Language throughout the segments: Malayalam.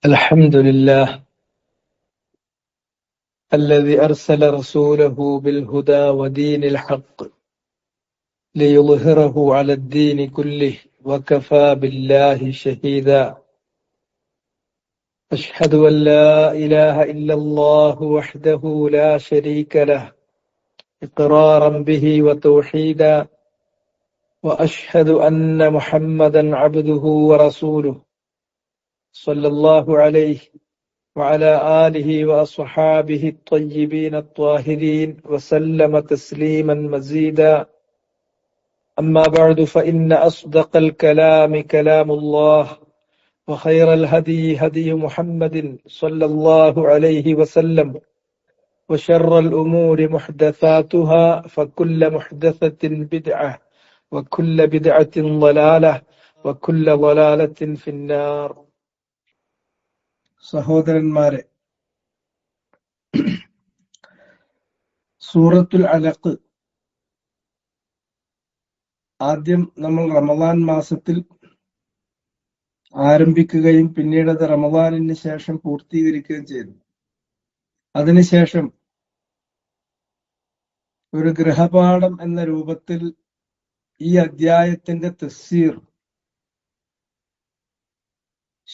الحمد لله الذي أرسل رسوله بالهدى ودين الحق ليظهره على الدين كله وكفى بالله شهيدا. أشهد أن لا إله إلا الله وحده لا شريك له إقرارا به وتوحيدا، وأشهد أن محمدا عبده ورسوله صلى الله عليه وعلى آله وأصحابه الطيبين الطاهرين وسلم تسليما مزيدا. أما بعد فإن أصدق الكلام كلام الله، وخير الهدي هدي محمد صلى الله عليه وسلم، وشر الأمور محدثاتها فكل محدثة بدعة وكل بدعة ضلالة وكل ضلالة في النار. സഹോദരന്മാരെ, സൂറത്തുൽ അലഖ് ആദ്യം നമ്മൾ റമദാൻ മാസത്തിൽ ആരംഭിക്കുകയും പിന്നീട് അത് റമദാനിന് ശേഷം പൂർത്തീകരിക്കുകയും ചെയ്തു. അതിനുശേഷം ഒരു ഗൃഹപാഠം എന്ന രൂപത്തിൽ ഈ അധ്യായത്തിന്റെ തഫ്സീർ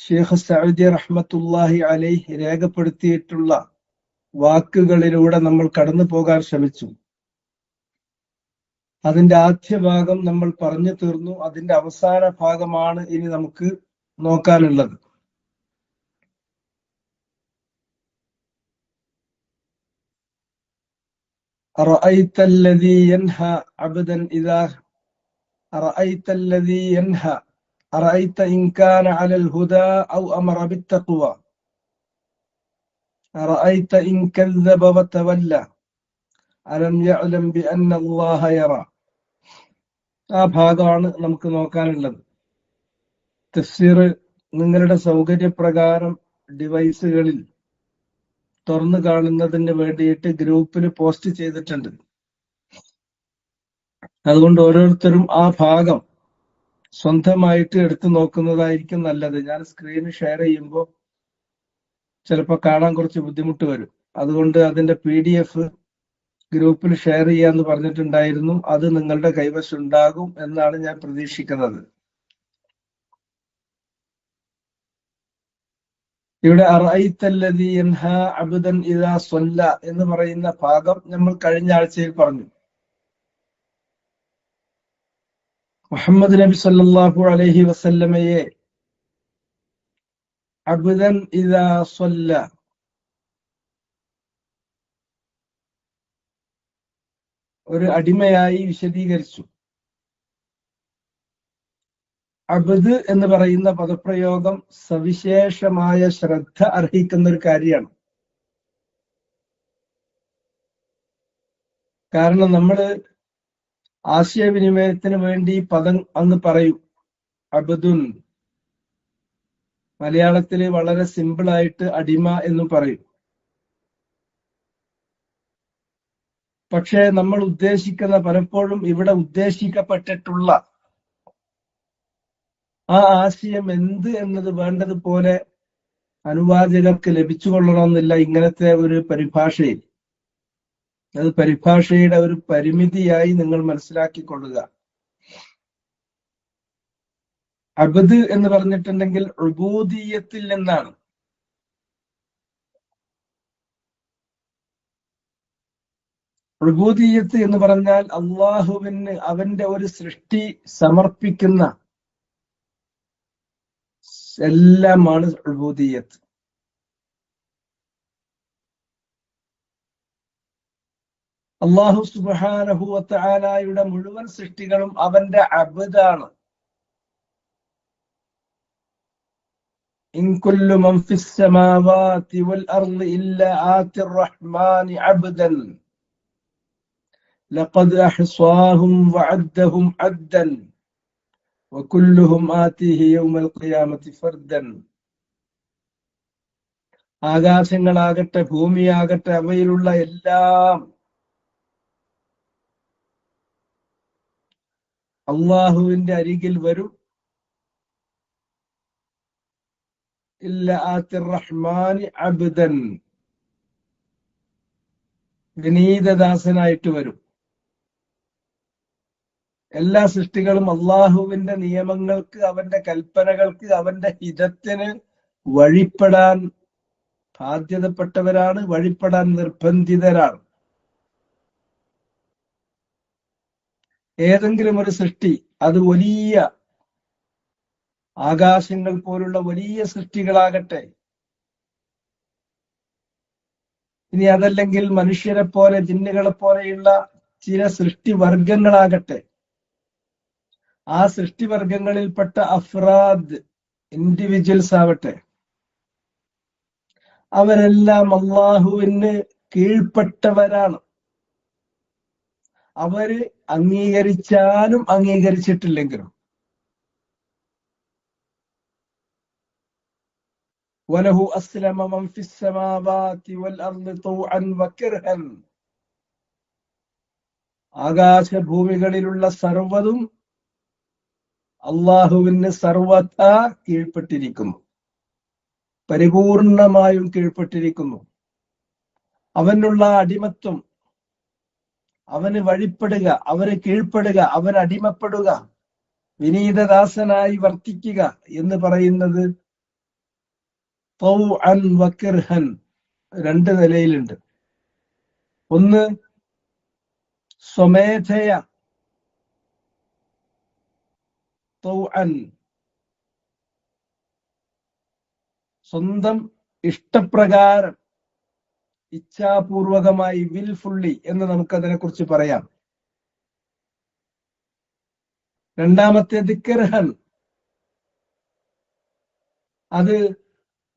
ഷേഖ് സഅദി റഹ്മത്തുള്ളാഹി അലൈഹി രേഖപ്പെടുത്തിയിട്ടുള്ള വാക്കുകളിലൂടെ നമ്മൾ കടന്നു പോകാൻ ശ്രമിച്ചു. അതിന്റെ ആദ്യ ഭാഗം നമ്മൾ പറഞ്ഞു തീർന്നു. അതിന്റെ അവസാന ഭാഗമാണ് ഇനി നമുക്ക് നോക്കാനുള്ളത്. أرأيت الذي ينهى عبدا إذا أرأيت الذي ينهى أرأيت إن كان على الهدى أو أمر بالتقوى أرأيت إن كذب وتولى ألم يعلم بأن الله يرى. ആ ഭാഗമാണ് നമുക്ക് നോക്കാനുള്ളത്. തഫ്സീർ നിങ്ങളുടെ സൗകര്യപ്രകാരം ഡിവൈസുകളിൽ തുറന്നു കാണുന്നതിന് വേണ്ടിയിട്ട് ഗ്രൂപ്പിൽ പോസ്റ്റ് ചെയ്തിട്ടുണ്ട്. അതുകൊണ്ട് ഓരോരുത്തരും ആ ഭാഗം സ്വന്തമായിട്ട് എടുത്തു നോക്കുന്നതായിരിക്കും നല്ലത്. ഞാൻ സ്ക്രീന് ഷെയർ ചെയ്യുമ്പോൾ ചിലപ്പോൾ കാണാൻ കുറച്ച് ബുദ്ധിമുട്ട് വരും. അതുകൊണ്ട് അതിന്റെ PDF ഗ്രൂപ്പിൽ ഷെയർ ചെയ്യാന്ന് പറഞ്ഞിട്ടുണ്ടായിരുന്നു. അത് നിങ്ങളുടെ കൈവശം ഉണ്ടാകും എന്നാണ് ഞാൻ പ്രതീക്ഷിക്കുന്നത്. ഇവിടെ അറഅയ്തല്ലദീ യൻഹാ അബ്ദൻ ഇദാ സ്വല്ല എന്ന് പറയുന്ന ഭാഗം നമ്മൾ കഴിഞ്ഞ ആഴ്ചയിൽ പറഞ്ഞു. മുഹമ്മദ് നബി സല്ലല്ലാഹു അലൈഹി വസല്ലമയെ അബ്ദൻ ഇദാ സ്വല്ല, ഒരു അടിമയായി വിശദീകരിച്ചു. അബ്ദ് എന്ന് പറയുന്ന പദപ്രയോഗം സവിശേഷമായ ശ്രദ്ധ അർഹിക്കുന്ന ഒരു കാര്യമാണ്. കാരണം നമ്മള് ആശയവിനിമയത്തിന് വേണ്ടി പദം അങ്ങ് പറയും, അബ്ദുൻ. മലയാളത്തില് വളരെ സിമ്പിളായിട്ട് അടിമ എന്നും പറയും. പക്ഷെ നമ്മൾ ഉദ്ദേശിക്കുന്ന, പലപ്പോഴും ഇവിടെ ഉദ്ദേശിക്കപ്പെട്ടിട്ടുള്ള ആ ആശയം എന്ത് എന്നത് വേണ്ടതുപോലെ അനുവാചകർക്ക് ലഭിച്ചുകൊള്ളണമെന്നില്ല ഇങ്ങനത്തെ ഒരു പരിഭാഷയിൽ. അത് പരിഭാഷയുടെ ഒരു പരിമിതിയായി നിങ്ങൾ മനസ്സിലാക്കിക്കൊള്ളുക. അബ്ദ് എന്ന് പറഞ്ഞിട്ടുണ്ടെങ്കിൽ ഉബൂദിയ്യത്തിൽ നിന്നാണ്. ഉബൂദിയ്യത്ത് എന്ന് പറഞ്ഞാൽ അള്ളാഹുവിന് അവന്റെ ഒരു സൃഷ്ടി സമർപ്പിക്കുന്ന എല്ലാമാണ് ഉബൂദിയ്യത്ത്. അല്ലാഹു സുബ്ഹാനഹു വ തആലയുടെ മുഴുവൻ സൃഷ്ടികളും അവന്റെ അബ്ദാണ്. ഇൻ കുല്ലു മൻ ഫിസ് സമാവാതി വൽ അർളി ഇല്ലാ ആതിർ റഹ്മാനി അബ്ദൻ ലഖദ് അഹ്സാഹും വഅദ്ദഹും അദ്ദൻ വകുല്ലുഹും ആതിഹി യൗമൽ ഖിയാമത്തി ഫർദൻ. ആകാശങ്ങളാകട്ടെ ഭൂമിയാകട്ടെ അവയിലുള്ള എല്ലാം അള്ളാഹുവിന്റെ അരികിൽ വരും. ഇല്ല ആതിർ റഹ്മാനി അബ്ദൻ, വിനീതദാസനായിട്ട് വരും. എല്ലാ സൃഷ്ടികളും അള്ളാഹുവിന്റെ നിയമങ്ങൾക്ക്, അവന്റെ കൽപ്പനകൾക്ക്, അവന്റെ ഹിതത്തിന് വഴിപ്പെടാൻ ബാധ്യതപ്പെട്ടവരാണ്, വഴിപ്പെടാൻ നിർബന്ധിതരാണ്. ഏതെങ്കിലും ഒരു സൃഷ്ടി, അത് വലിയ ആകാശങ്ങൾ പോലുള്ള വലിയ സൃഷ്ടികളാകട്ടെ, ഇനി അതല്ലെങ്കിൽ മനുഷ്യരെ പോലെ ജിന്നുകളെ പോലെയുള്ള ചില സൃഷ്ടിവർഗങ്ങളാകട്ടെ, ആ സൃഷ്ടിവർഗങ്ങളിൽപ്പെട്ട അഫ്രാദ്, ഇൻഡിവിജ്വൽസ് ആവട്ടെ, അവരെല്ലാം അള്ളാഹുവിന് കീഴ്പ്പെട്ടവരാണ്. അവര് അംഗീകരിച്ചാലും അംഗീകരിച്ചിട്ടില്ലെങ്കിലും. വലഹു അസ്ലമ മൻ ഫിസ് സമാവാതി വൽ അർളി തൗഅൻ വകർഹൻ, ആകാശഭൂമികളിലുള്ള സർവ്വതും അള്ളാഹുവിന് സർവഥാ കീഴ്പ്പെട്ടിരിക്കുന്നു, പരിപൂർണമായും കീഴ്പ്പെട്ടിരിക്കുന്നു. അവനുള്ള അടിമത്വം, അവന് വഴിപ്പെടുക, അവന് കീഴ്പ്പെടുക, അവന് അടിമപ്പെടുക, വിനീതദാസനായി വർത്തിക്കുക എന്ന് പറയുന്നത് തൗഅൻ വകർഹൻ രണ്ട് നിലയിലുണ്ട്. ഒന്ന്, സ്വമേധയ തൗഅൻ, സ്വന്തം ഇഷ്ടപ്രകാരം, ഇച്ഛാപൂർവകമായി, വിൽഫുള്ളി എന്ന് നമുക്കതിനെ കുറിച്ച് പറയാം. രണ്ടാമത്തേത് കർഹൻ, അത്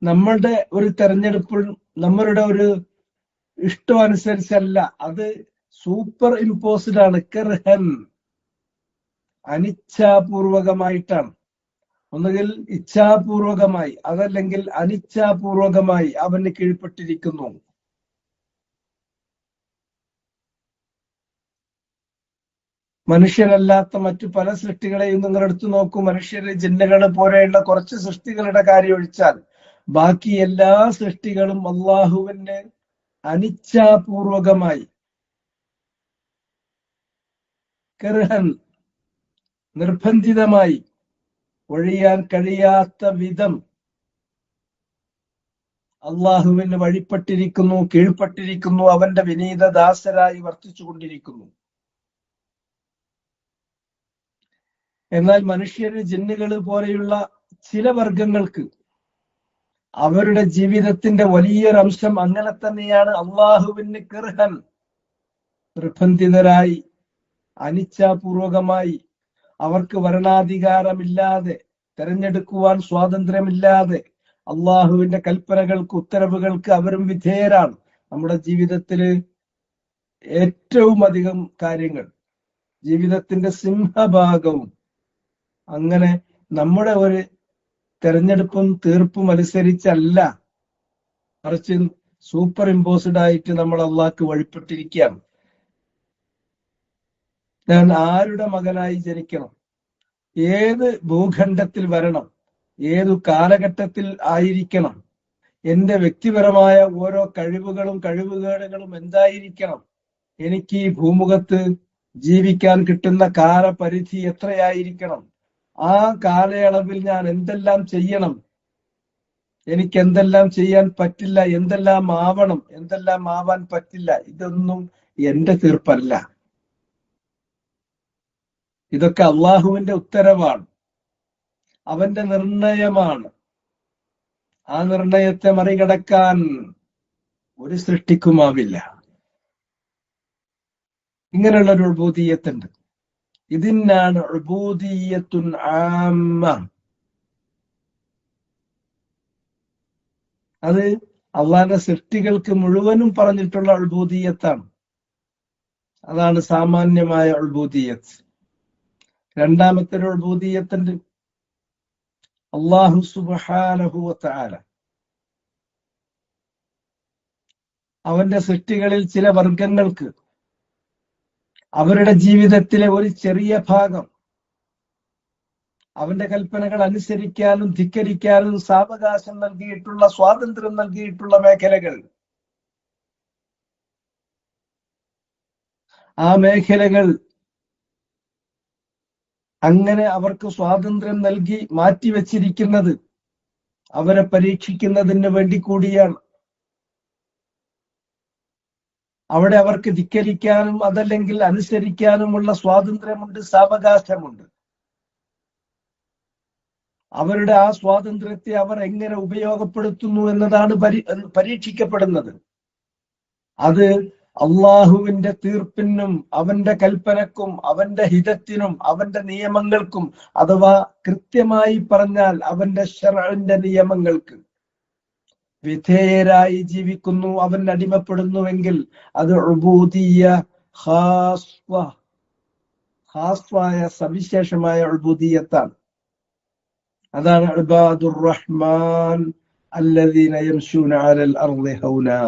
നമ്മളുടെ ഒരു തെരഞ്ഞെടുപ്പിൽ, നമ്മളുടെ ഒരു ഇഷ്ടം അനുസരിച്ചല്ല, അത് സൂപ്പർ ഇമ്പോസ്ഡ് ആണ്. കർഹൻ, അനിച്ഛാപൂർവകമായിട്ടാണ്. ഒന്നുകിൽ ഇച്ഛാപൂർവകമായി, അതല്ലെങ്കിൽ അനിച്ഛാപൂർവകമായി അവന് കീഴ്പ്പെട്ടിരിക്കുന്നു. മനുഷ്യരല്ലാത്ത മറ്റു പല സൃഷ്ടികളെയും നിങ്ങൾ എടുത്തു നോക്കൂ. മനുഷ്യര്, ജിന്നുകള് പോലെയുള്ള കുറച്ച് സൃഷ്ടികളുടെ കാര്യം ഒഴിച്ചാൽ ബാക്കി എല്ലാ സൃഷ്ടികളും അള്ളാഹുവിന് അനിച്ഛാപൂർവകമായി, കർഹൻ, നിർബന്ധിതമായി, ഒഴിയാൻ കഴിയാത്ത വിധം അള്ളാഹുവിന് വഴിപ്പെട്ടിരിക്കുന്നു, കീഴ്പ്പെട്ടിരിക്കുന്നു, അവന്റെ വിനീതദാസരായി വർത്തിച്ചു കൊണ്ടിരിക്കുന്നു. എന്നാൽ മനുഷ്യര്, ജിന്നുകള് പോലെയുള്ള ചില വർഗങ്ങൾക്ക് അവരുടെ ജീവിതത്തിന്റെ വലിയൊരംശം അങ്ങനെ തന്നെയാണ്. അള്ളാഹുവിന് കർഹൻ, നിർബന്ധിതരായി, അനിച്ഛാപൂർവകമായി, അവർക്ക് ഭരണാധികാരമില്ലാതെ, തെരഞ്ഞെടുക്കുവാൻ സ്വാതന്ത്ര്യമില്ലാതെ അള്ളാഹുവിന്റെ കൽപ്പനകൾക്ക്, ഉത്തരവുകൾക്ക് അവരും വിധേയരാണ്. നമ്മുടെ ജീവിതത്തില് ഏറ്റവും അധികം കാര്യങ്ങൾ, ജീവിതത്തിന്റെ സിംഹഭാഗവും അങ്ങനെ നമ്മുടെ ഒരു തെരഞ്ഞെടുപ്പും തീർപ്പും അനുസരിച്ചല്ല, മറിച്ച് സൂപ്പർ ഇമ്പോസ്ഡ് ആയിട്ട് നമ്മൾ അള്ളാഹ്ക്ക് വഴിപ്പെട്ടിരിക്കുകയാണ്. ഞാൻ ആരുടെ മകനായി ജനിക്കണം, ഏത് ഭൂഖണ്ഡത്തിൽ വരണം, ഏതു കാലഘട്ടത്തിൽ ആയിരിക്കണം, എന്റെ വ്യക്തിപരമായ ഓരോ കഴിവുകളും കഴിവുകേടുകളും എന്തായിരിക്കണം, എനിക്ക് ഈ ഭൂമുഖത്ത് ജീവിക്കാൻ കിട്ടുന്ന കാലപരിധി എത്രയായിരിക്കണം, ആ കാലയളവിൽ ഞാൻ എന്തെല്ലാം ചെയ്യണം, എനിക്ക് എന്തെല്ലാം ചെയ്യാൻ പറ്റില്ല, എന്തെല്ലാം ആവണം, എന്തെല്ലാം ആവാൻ പറ്റില്ല, ഇതൊന്നും എന്റെ തീർപ്പല്ല. ഇതൊക്കെ അള്ളാഹുവിന്റെ ഉത്തരവാണ്, അവന്റെ നിർണയമാണ്. ആ നിർണയത്തെ മറികടക്കാൻ ഒരു സൃഷ്ടിക്കുമാവില്ല. ഇങ്ങനെയുള്ള ഒരു ഉബൂദിയ്യത്തുണ്ട്. ഇതിനാണ് ഉബൂദിയ്യത്തുൻ ആമ്മ. അത് അള്ളാഹിന്റെ സൃഷ്ടികൾക്ക് മുഴുവനും പറഞ്ഞിട്ടുള്ള ഉബൂദിയ്യത്താണ്. അതാണ് സാമാന്യമായ ഉബൂദിയ്യത്ത്. രണ്ടാമത്തെ ഒരു ഉബൂദിയ്യത്തുണ്ട്. അല്ലാഹു സുബ്ഹാനഹു വ തആല അവന്റെ സൃഷ്ടികളിൽ ചില വർഗങ്ങൾക്ക് അവരുടെ ജീവിതത്തിലെ ഒരു ചെറിയ ഭാഗം അവന്റെ കൽപ്പനകൾ അനുസരിക്കാനും ധിക്കരിക്കാനും സാവകാശം നൽകിയിട്ടുള്ള, സ്വാതന്ത്ര്യം നൽകിയിട്ടുള്ള മേഖലകൾ. ആ മേഖലകൾ അങ്ങനെ അവർക്ക് സ്വാതന്ത്ര്യം നൽകി മാറ്റിവെച്ചിരിക്കുന്നത് അവരെ പരീക്ഷിക്കുന്നതിന് വേണ്ടി കൂടിയാണ്. അവിടെ അവർക്ക് ധിക്കരിക്കാനും അതല്ലെങ്കിൽ അനുസരിക്കാനുമുള്ള സ്വാതന്ത്ര്യമുണ്ട്, സാവകാശമുണ്ട്. അവരുടെ ആ സ്വാതന്ത്ര്യത്തെ അവർ എങ്ങനെ ഉപയോഗപ്പെടുത്തുന്നു എന്നതാണ് പരീക്ഷിക്കപ്പെടുന്നത്. അത് അള്ളാഹുവിന്റെ തീർപ്പിനും അവന്റെ കൽപ്പനക്കും അവന്റെ ഹിതത്തിനും അവന്റെ നിയമങ്ങൾക്കും, അഥവാ കൃത്യമായി പറഞ്ഞാൽ അവന്റെ ശർഅന്റെ നിയമങ്ങൾക്ക് വിധേയരായി ജീവിക്കുന്നു, അവൻ അടിമപ്പെടുന്നുവെങ്കിൽ അത് ഉബൂദിയ്യ ഖാസ്വായ സവിശേഷമായ ഉബൂദിയ്യത്താണ്. അതാണ് ഇബാദുർ റഹ്മാൻ അല്ലദീന യംശൂന അലൽ അർളി ഹൗനാ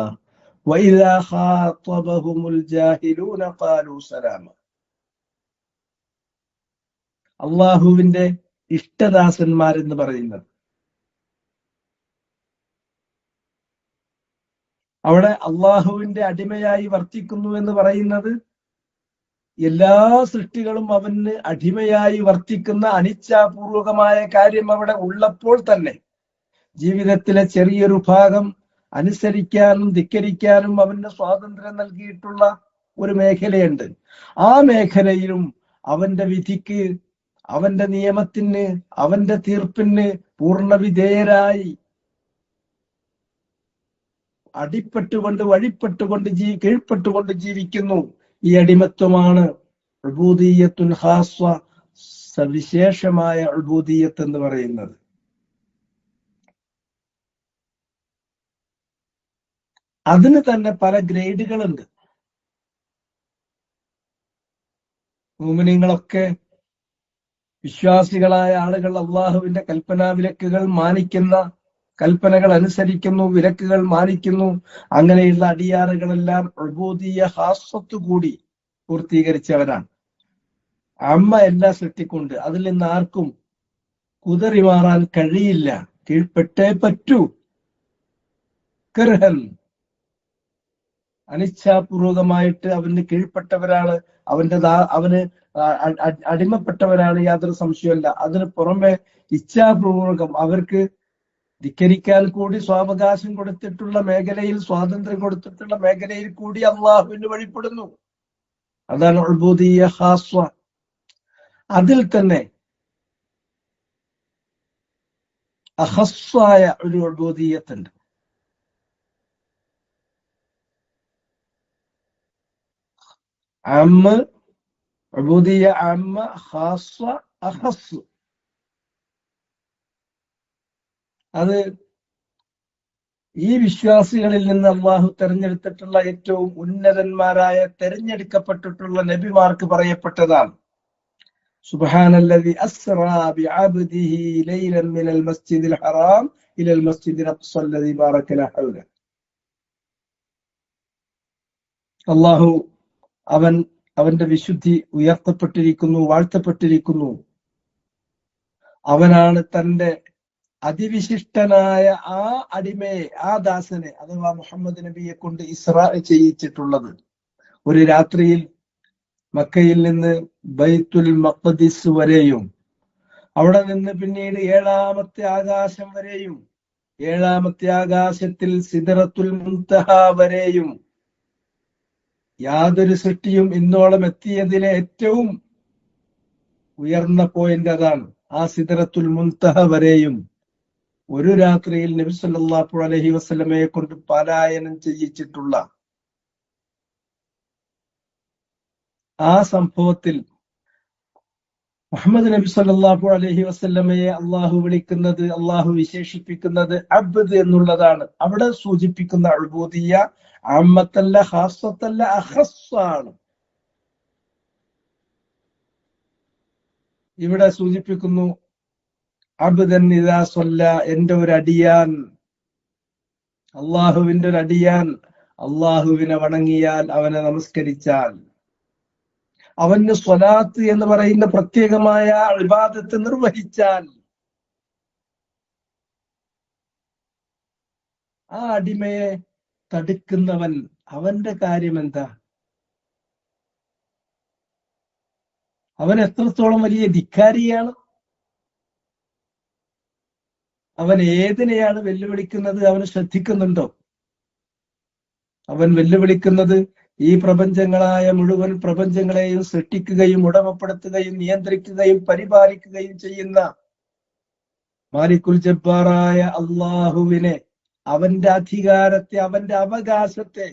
വഇദാ ഖാതബഹുമുൽ ജാഹിലൂന ഖാലൂ സലാമ. അള്ളാഹുവിന്റെ ഇഷ്ടദാസന്മാരെന്ന് പറയുന്നത് അവിടെ അള്ളാഹുവിന്റെ അടിമയായി വർത്തിക്കുന്നു എന്ന് പറയുന്നത് എല്ലാ സൃഷ്ടികളും അവന് അടിമയായി വർത്തിക്കുന്ന അനിച്ഛാപൂർവകമായ കാര്യം അവിടെ ഉള്ളപ്പോൾ തന്നെ ജീവിതത്തിലെ ചെറിയൊരു ഭാഗം അനുസരിക്കാനും ധിക്കരിക്കാനും അവന് സ്വാതന്ത്ര്യം നൽകിയിട്ടുള്ള ഒരു മേഖലയുണ്ട്. ആ മേഖലയിലും അവന്റെ വിധിക്ക്, അവന്റെ നിയമത്തിന്, അവന്റെ തീർപ്പിന് പൂർണ്ണ വിധേയരായി അടിപ്പെട്ടുകൊണ്ട് വഴിപ്പെട്ടുകൊണ്ട് കീഴ്പ്പെട്ടുകൊണ്ട് ജീവിക്കുന്നു. ഈ അടിമത്വമാണ് ഉബൂദിയ്യത്തുൻ ഖാസ്വ, സവിശേഷമായ ഉബൂദിയ്യത്ത് എന്ന് പറയുന്നത്. അതിന് തന്നെ പല ഗ്രേഡുകളുണ്ട്. മുഅ്മിനീങ്ങളൊക്കെ, വിശ്വാസികളായ ആളുകൾ അള്ളാഹുവിന്റെ കൽപ്പനാ വിലക്കുകൾ മാനിക്കുന്ന, കൽപ്പനകൾ അനുസരിക്കുന്നു, വിലക്കുകൾ മാനിക്കുന്നു. അങ്ങനെയുള്ള അടിയാറുകളെല്ലാം ഉബൂദിയ്യ ഖാസ്വത്ത് കൂടി പൂർത്തീകരിച്ചവരാണ്. അമ്മ എല്ലാ സൃഷ്ടിക്കുണ്ട്. അതിൽ നിന്ന് ആർക്കും കുതറി മാറാൻ കഴിയില്ല, കീഴ്പ്പെട്ടേ പറ്റൂ. കർഹൻ, അനിച്ഛാപൂർവകമായിട്ട് അവന് കീഴ്പ്പെട്ടവരാണ്, അവന് അടിമപ്പെട്ടവരാണ്, യാതൊരു സംശയമല്ല. അതിന് പുറമെ ഇച്ഛാപൂർവകം അവർക്ക് ധിക്കരിക്കാൻ കൂടി സ്വാവകാശം കൊടുത്തിട്ടുള്ള മേഖലയിൽ, സ്വാതന്ത്ര്യം കൊടുത്തിട്ടുള്ള മേഖലയിൽ കൂടി അള്ളാഹുവിന് വഴിപ്പെടുന്നു. അതാണ് ഉബൂദിയ്യ ഖാസ്വ. അതിൽ തന്നെ അഖസ്സായ ഒരു ഉബൂദിയ്യത്തുണ്ട്. അമ്മ, ഉബൂദിയ്യ അമ്മ, ഖാസ്വ, അഖസ്. അത് ഈ വിശ്വാസികളിൽ നിന്ന് അള്ളാഹു തെരഞ്ഞെടുത്തിട്ടുള്ള ഏറ്റവും ഉന്നതന്മാരായ തെരഞ്ഞെടുക്കപ്പെട്ടിട്ടുള്ള നബിമാർക്ക് പറയപ്പെട്ടതാണ്. സുബ്ഹാനല്ലദി അസ്റാ ബിഅബ്ദിഹി ലൈലൻ മിനൽ മസ്ജിദിൽ ഹറാം ഇലൽ മസ്ജിദിൽ അഖ്സല്ലദി ബാറകന ഹൗല. അള്ളാഹു അവന്റെ വിശുദ്ധി ഉയർത്തപ്പെട്ടിരിക്കുന്നു, വാഴ്ത്തപ്പെട്ടിരിക്കുന്നു. അവനാണ് തന്റെ അതിവിശിഷ്ടനായ ആ അടിമയെ, ആ ദാസനെ, അഥവാ മുഹമ്മദ് നബിയെ കൊണ്ട് ഇസ്രാ ചെയ്യിച്ചിട്ടുള്ളത്. ഒരു രാത്രിയിൽ മക്കയിൽ നിന്ന് ബൈത്തുൽ മഖ്ദിസ് വരെയും അവിടെ നിന്ന് പിന്നീട് 7-ാമത്തെ ആകാശം വരെയും 7-ാമത്തെ ആകാശത്തിൽ സിദ്റത്തുൽ മുൻതഹ വരെയും യാതൊരു സൃഷ്ടിയും ഇന്നോളം എത്തിയതിലെ ഏറ്റവും ഉയർന്ന പോയിന്റ് അതാണ്. ആ സിദ്റത്തുൽ മുൻതഹ വരെയും ഒരു രാത്രിയിൽ നബി സല്ലല്ലാഹു അലൈഹി വസല്ലമയെ കൊണ്ട് പാലായനം ചെയ്യിച്ചിട്ടുള്ള ആ സംഭവത്തിൽ മുഹമ്മദ് നബി സല്ലല്ലാഹു അലൈഹി വസല്ലമയെ അള്ളാഹു വിളിക്കുന്നത്, അള്ളാഹു വിശേഷിപ്പിക്കുന്നത് അബ്ദ് എന്നുള്ളതാണ്. അവിടെ സൂചിപ്പിക്കുന്ന ഉബൂദിയ്യ അമ്മത്തല്ല, ഖാസ്വത്തല്ല, അഖസ്സാണ്. ഇവിടെ സൂചിപ്പിക്കുന്നു അബ്ദൻ ഇദാ സ്വല്ല, എന്റെ ഒരു അടിയാൻ, അള്ളാഹുവിന്റെ ഒരു അടിയാൻ അള്ളാഹുവിനെ വണങ്ങിയാൽ, അവനെ നമസ്കരിച്ചാൽ. അവന് സ്വലാത്ത് എന്ന് പറയുന്ന പ്രത്യേകമായ ഇബാദത്ത് നിർവഹിച്ചാൽ ആ അടിമയെ തടുക്കുന്നവൻ അവന്റെ കാര്യം എന്താ? അവൻ എത്രത്തോളം വലിയ ധിക്കാരിയാണ്. അവൻ ഏതിനെയാണ് വെല്ലുവിളിക്കുന്നത്? അവന് ശ്രദ്ധിക്കുന്നുണ്ടോ? അവൻ വെല്ലുവിളിക്കുന്നത് ഈ പ്രപഞ്ചങ്ങളായ മുഴുവൻ പ്രപഞ്ചങ്ങളെയും സൃഷ്ടിക്കുകയും ഉടമപ്പെടുത്തുകയും നിയന്ത്രിക്കുകയും പരിപാലിക്കുകയും ചെയ്യുന്ന മാലിക്കുൽ ജബ്ബാറായ അള്ളാഹുവിനെ, അവന്റെ അധികാരത്തെ, അവന്റെ അവകാശത്തെ,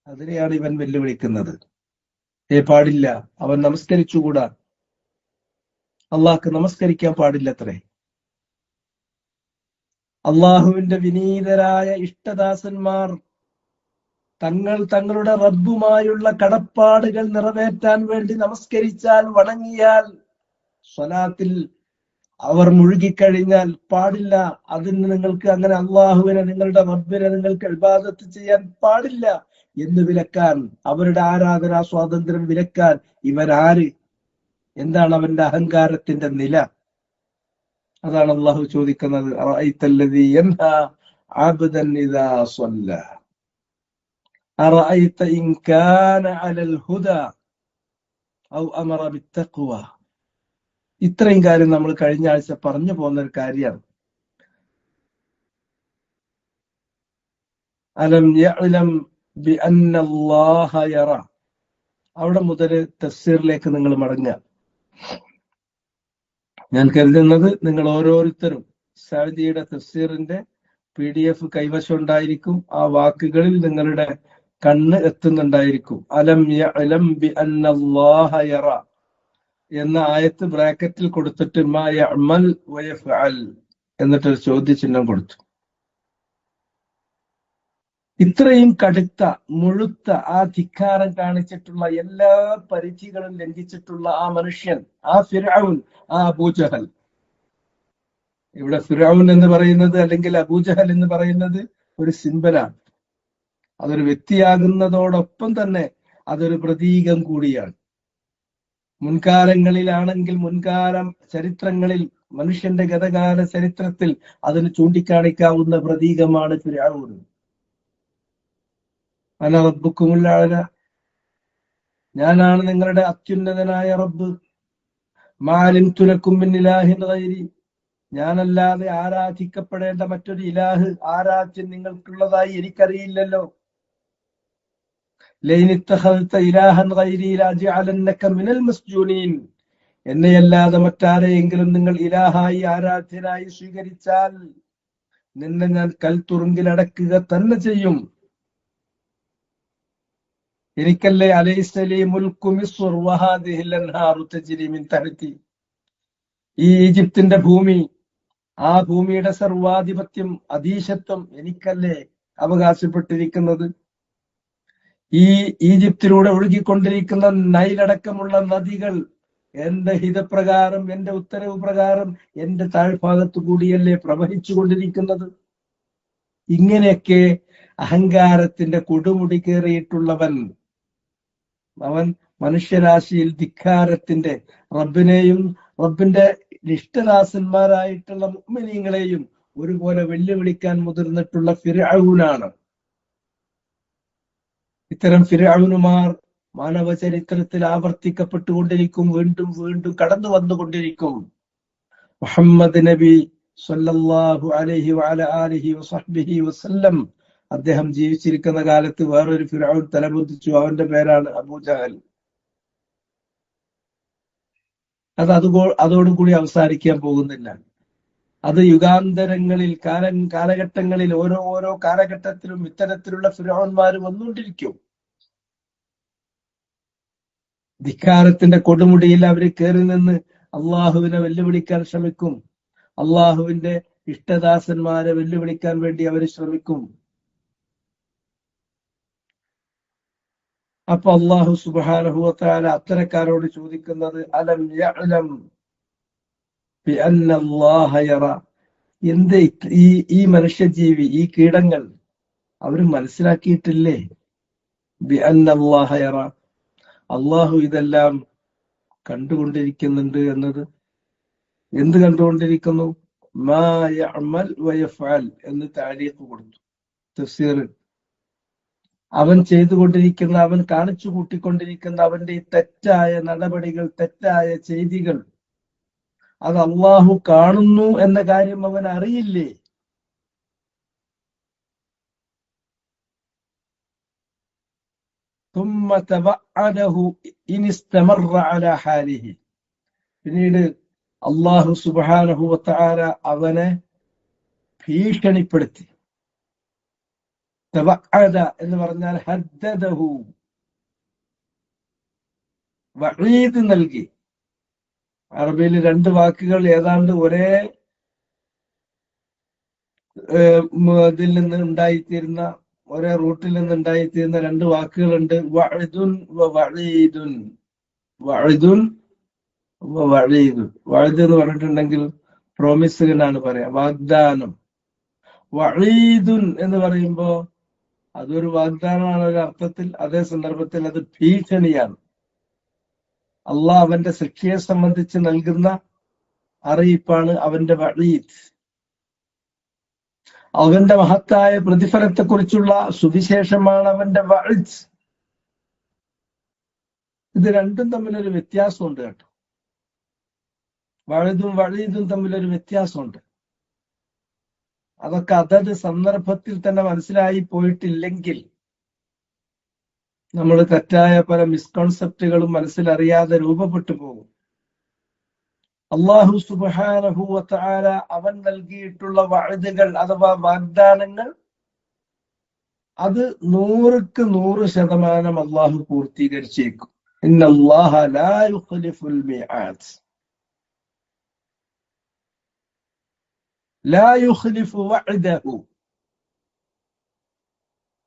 അതിനെയാണ് ഇവൻ വെല്ലുവിളിക്കുന്നത്. പാടില്ല, അവൻ നമസ്കരിച്ചുകൂടാ, അള്ളാഹ്ക്ക് നമസ്കരിക്കാൻ പാടില്ലത്രേ. അള്ളാഹുവിന്റെ വിനീതരായ ഇഷ്ടദാസന്മാർ തങ്ങളുടെ റബ്ബുമായുള്ള കടപ്പാടുകൾ നിറവേറ്റാൻ വേണ്ടി നമസ്കരിച്ചാൽ, വണങ്ങിയാൽ, സ്വലാത്തിൽ അവർ മുഴുകിക്കഴിഞ്ഞാൽ പാടില്ല, അതിന് നിങ്ങൾക്ക് അങ്ങനെ അള്ളാഹുവിനെ, നിങ്ങളുടെ റബ്ബിനെ നിങ്ങൾക്ക് ഇബാദത്ത് ചെയ്യാൻ പാടില്ല എന്ന് വിലക്കാൻ, അവരുടെ ആരാധനാ സ്വാതന്ത്ര്യം വിലക്കാൻ ഇവൻ ആര്? എന്താണ് അവന്റെ അഹങ്കാരത്തിന്റെ നില? അതാണ് അള്ളാഹു ചോദിക്കുന്നത്. അറഅയ്തല്ലദീ യൻഹാ അബ്ദൻ ഇദാ സ്വല്ല അറഅയ്ത ഇൻ കാന അലൽ ഹുദാ ഔ അമറ ബിത്തഖ്വ. ഇത്രയും കാര്യം നമ്മൾ കഴിഞ്ഞ ആഴ്ച പറഞ്ഞു പോകുന്ന ഒരു കാര്യമാണ്. അലം യഅലം ബിഅന്നല്ലാഹ യറ. അവിടെ മുതൽ തഫ്സീറിലേക്ക് നിങ്ങൾ മടങ്ങുക. ഞാൻ കരുതുന്നത് നിങ്ങൾ ഓരോരുത്തരും സഅദിയുടെ തഫ്സീറിന്റെ PDF കൈവശം ഉണ്ടായിരിക്കും. ആ വാക്കുകളിൽ നിങ്ങളുടെ കണ്ണ് എത്തുന്നുണ്ടായിരിക്കും. അലം യഅലം ബിഅന്നല്ലാഹ യറ എന്ന ആയത്ത് ബ്രാക്കറ്റിൽ കൊടുത്തിട്ട് മാ യഅമൽ വയഫഅൽ എന്നിട്ടൊരു ചോദ്യചിഹ്നം കൊടുത്തു. ഇത്രയും കടുത്ത, മുഴുത്ത, ആ ധിക്കാരം കാണിച്ചിട്ടുള്ള, എല്ലാ പരിധികളും ലംഘിച്ചിട്ടുള്ള ആ മനുഷ്യൻ, ആ ഫിർഔൻ, ആ അബൂജഹൽ. ഇവിടെ ഫിർഔൻ എന്ന് പറയുന്നത്, അല്ലെങ്കിൽ അബൂജഹൽ എന്ന് പറയുന്നത് ഒരു സിംബലാണ്. അതൊരു വ്യക്തിയാകുന്നതോടൊപ്പം തന്നെ അതൊരു പ്രതീകം കൂടിയാണ്. മുൻകാലങ്ങളിലാണെങ്കിൽ, മുൻകാല ചരിത്രങ്ങളിൽ, മനുഷ്യന്റെ ഗതകാല ചരിത്രത്തിൽ അതിന് ചൂണ്ടിക്കാണിക്കാവുന്ന പ്രതീകമാണ് ഫിർഔൻ. അന റബ്ബുക്കുമുൽ അഅല, ഞാനാണ് നിങ്ങളുടെ അത്യുന്നതനായ റബ്ബ്. മാ അലിംതു ലക്കും മിൻ ഇലാഹിൻ ഗൈരി, ഞാനല്ലാതെ ആരാധിക്കപ്പെടേണ്ട മറ്റൊരു ഇലാഹ്, ആരാധ്യം നിങ്ങൾക്കുള്ളതായി എനിക്കറിയില്ലല്ലോ. ലൈൻ ഇത്തഖൽത ഇലാഹൻ ഗൈരി ലജഅലന്നക മിനൽ മസ്ജൂനീൻ, എന്നെയല്ലാതെ മറ്റാരെയെങ്കിലും നിങ്ങൾ ഇലാഹായി, ആരാധ്യനായി സ്വീകരിച്ചാൽ നിന്നെ ഞാൻ കൽത്തുറുങ്കിൽ അടക്കുക തന്നെ ചെയ്യും. എനിക്കല്ലേ അലൈസലി മുൽക്കു മിസ്ർ വഹാദിഹിൽ അൻഹാറു തജ്രി മിൻ തഹ്തി, ഈ ഈജിപ്തിന്റെ ഭൂമി, ആ ഭൂമിയുടെ സർവാധിപത്യം, അധീശത്വം എനിക്കല്ലേ അവകാശപ്പെട്ടിരിക്കുന്നത്? ഈ ഈജിപ്തിലൂടെ ഒഴുകിക്കൊണ്ടിരിക്കുന്ന നൈലടക്കമുള്ള നദികൾ എന്റെ ഹിതപ്രകാരം, എന്റെ ഉത്തരവ് പ്രകാരം എന്റെ താഴ്ഭാഗത്തു കൂടിയല്ലേ പ്രവഹിച്ചു കൊണ്ടിരിക്കുന്നത്? ഇങ്ങനെയൊക്കെ അഹങ്കാരത്തിന്റെ കൊടുമുടി കയറിയിട്ടുള്ളവൻ, അവൻ മനുഷ്യരാശിയിൽ ധിക്കാരത്തിന്റെ, റബ്ബിനെയും റബ്ബിന്റെ ഇഷ്ടദാസന്മാരായിട്ടുള്ള മുഅ്മിനീങ്ങളെയും ഒരുപോലെ വെല്ലുവിളിക്കാൻ മുതിർന്നിട്ടുള്ള ഫിർഔനാണ്. ഇത്തരം ഫിർഔനുമാർ മാനവ ചരിത്രത്തിൽ ആവർത്തിക്കപ്പെട്ടുകൊണ്ടിരിക്കും, വീണ്ടും വീണ്ടും കടന്നു വന്നുകൊണ്ടിരിക്കും. മുഹമ്മദ് നബി സ്വല്ലല്ലാഹു അലൈഹി വഅല ആലിഹി വസഹ്ബിഹി വസല്ലം അദ്ദേഹം ജീവിച്ചിരിക്കുന്ന കാലത്ത് വേറൊരു ഫിർഔൻ തലപൊന്തിച്ചു. അവന്റെ പേരാണ് അബൂജഹൽ. അതോടുകൂടി അവസാനിക്കാൻ പോകുന്നില്ല. അത് യുഗാന്തരങ്ങളിൽ, കാലഘട്ടങ്ങളിൽ, ഓരോ കാലഘട്ടത്തിലും ഇത്തരത്തിലുള്ള ഫിർഔന്മാർ വന്നുകൊണ്ടിരിക്കും. ധിക്കാരത്തിന്റെ കൊടുമുടിയിൽ അവർ കയറി നിന്ന് അള്ളാഹുവിനെ വെല്ലുവിളിക്കാൻ ശ്രമിക്കും. അള്ളാഹുവിന്റെ ഇഷ്ടദാസന്മാരെ വെല്ലുവിളിക്കാൻ വേണ്ടി അവർ ശ്രമിക്കും. അപ്പൊ അള്ളാഹു സുബ്ഹാനഹു വ തആല അത്തരക്കാരോട് ചോദിക്കുന്നത്, അലം യഅലം ബിഅന്നല്ലാഹ യറ, എന്തേ ഈ മനുഷ്യജീവി, ഈ കീടങ്ങൾ അവർ മനസ്സിലാക്കിയിട്ടില്ലേ? ബിഅന്നല്ലാഹ യറ, അള്ളാഹു ഇതെല്ലാം കണ്ടുകൊണ്ടിരിക്കുന്നുണ്ട് എന്നത്. എന്ത് കണ്ടുകൊണ്ടിരിക്കുന്നു? മാ യഅമൽ വയഫ്അൽ എന്ന് താരീഖ് കൊടുത്തു തഫ്സീറിൽ. അവൻ ചെയ്തുകൊണ്ടിരിക്കുന്ന, അവൻ കാണിച്ചു കൂട്ടിക്കൊണ്ടിരിക്കുന്ന അവന്റെ ഈ തെറ്റായ നടപടികൾ, തെറ്റായ ചെയ്തികൾ, അത് അള്ളാഹു കാണുന്നു എന്ന കാര്യം അവൻ അറിയില്ലേ? പിന്നീട് അള്ളാഹു സുബ്ഹാനഹു വ തആല അവനെ ഭീഷണിപ്പെടുത്തി. തബഅദ എന്ന് പറഞ്ഞാൽ ഹദ്ദദഹു, വഈദ് നൽകി. അറബിയിൽ രണ്ട് വാക്കുകൾ ഏതാണ്ട് ഒരേ ഇതിൽ നിന്ന് ഉണ്ടായിത്തീരുന്ന, ഒരേ റൂട്ടിൽ നിന്ന് ഉണ്ടായിത്തീരുന്ന രണ്ട് വാക്കുകളുണ്ട്. വഅദുൻ വഈദുൻ. വഅദുൻ വഈദുൻ. വഅദ് എന്ന് പറഞ്ഞിട്ടുണ്ടെങ്കിൽ പ്രോമിസ് എന്നാണ് പറയാ, വാഗ്ദാനം. വഈദുൻ എന്ന് പറയുമ്പോ അതൊരു വാഗ്ദാനമാണ് ഒരു അർത്ഥത്തിൽ, അതേ സന്ദർഭത്തിൽ അത് ഭീഷണിയാണ്. അള്ളാഹ് അവന്റെ ശിക്ഷയെ സംബന്ധിച്ച് നൽകുന്ന അറിയിപ്പാണ് അവന്റെ വഈദ്. അവന്റെ മഹത്തായ പ്രതിഫലത്തെ കുറിച്ചുള്ള സുവിശേഷമാണ് അവന്റെ വഈദ്. ഇത് രണ്ടും തമ്മിലൊരു വ്യത്യാസമുണ്ട് കേട്ടോ. വഅദും വഈദും തമ്മിലൊരു വ്യത്യാസമുണ്ട്. അതൊക്കെ അതത് സന്ദർഭത്തിൽ തന്നെ മനസ്സിലായി പോയിട്ടില്ലെങ്കിൽ നമ്മൾ തെറ്റായ പല മിസ്കൺസെപ്റ്റുകളും മനസ്സിലറിയാതെ രൂപപ്പെട്ടു പോകും. അല്ലാഹു സുബ്ഹാനഹു വ തആല അവൻ നൽകിയിട്ടുള്ള വഅദുകൾ അഥവാ വാഗ്ദാനങ്ങൾ, അത് 100% അള്ളാഹു പൂർത്തീകരിച്ചേക്കും. ഇന്നല്ലാഹ ലാ യുഖ്ലിഫുൽ മിആദ്. ലാ യുഖ്ലിഫു വഅദഹു.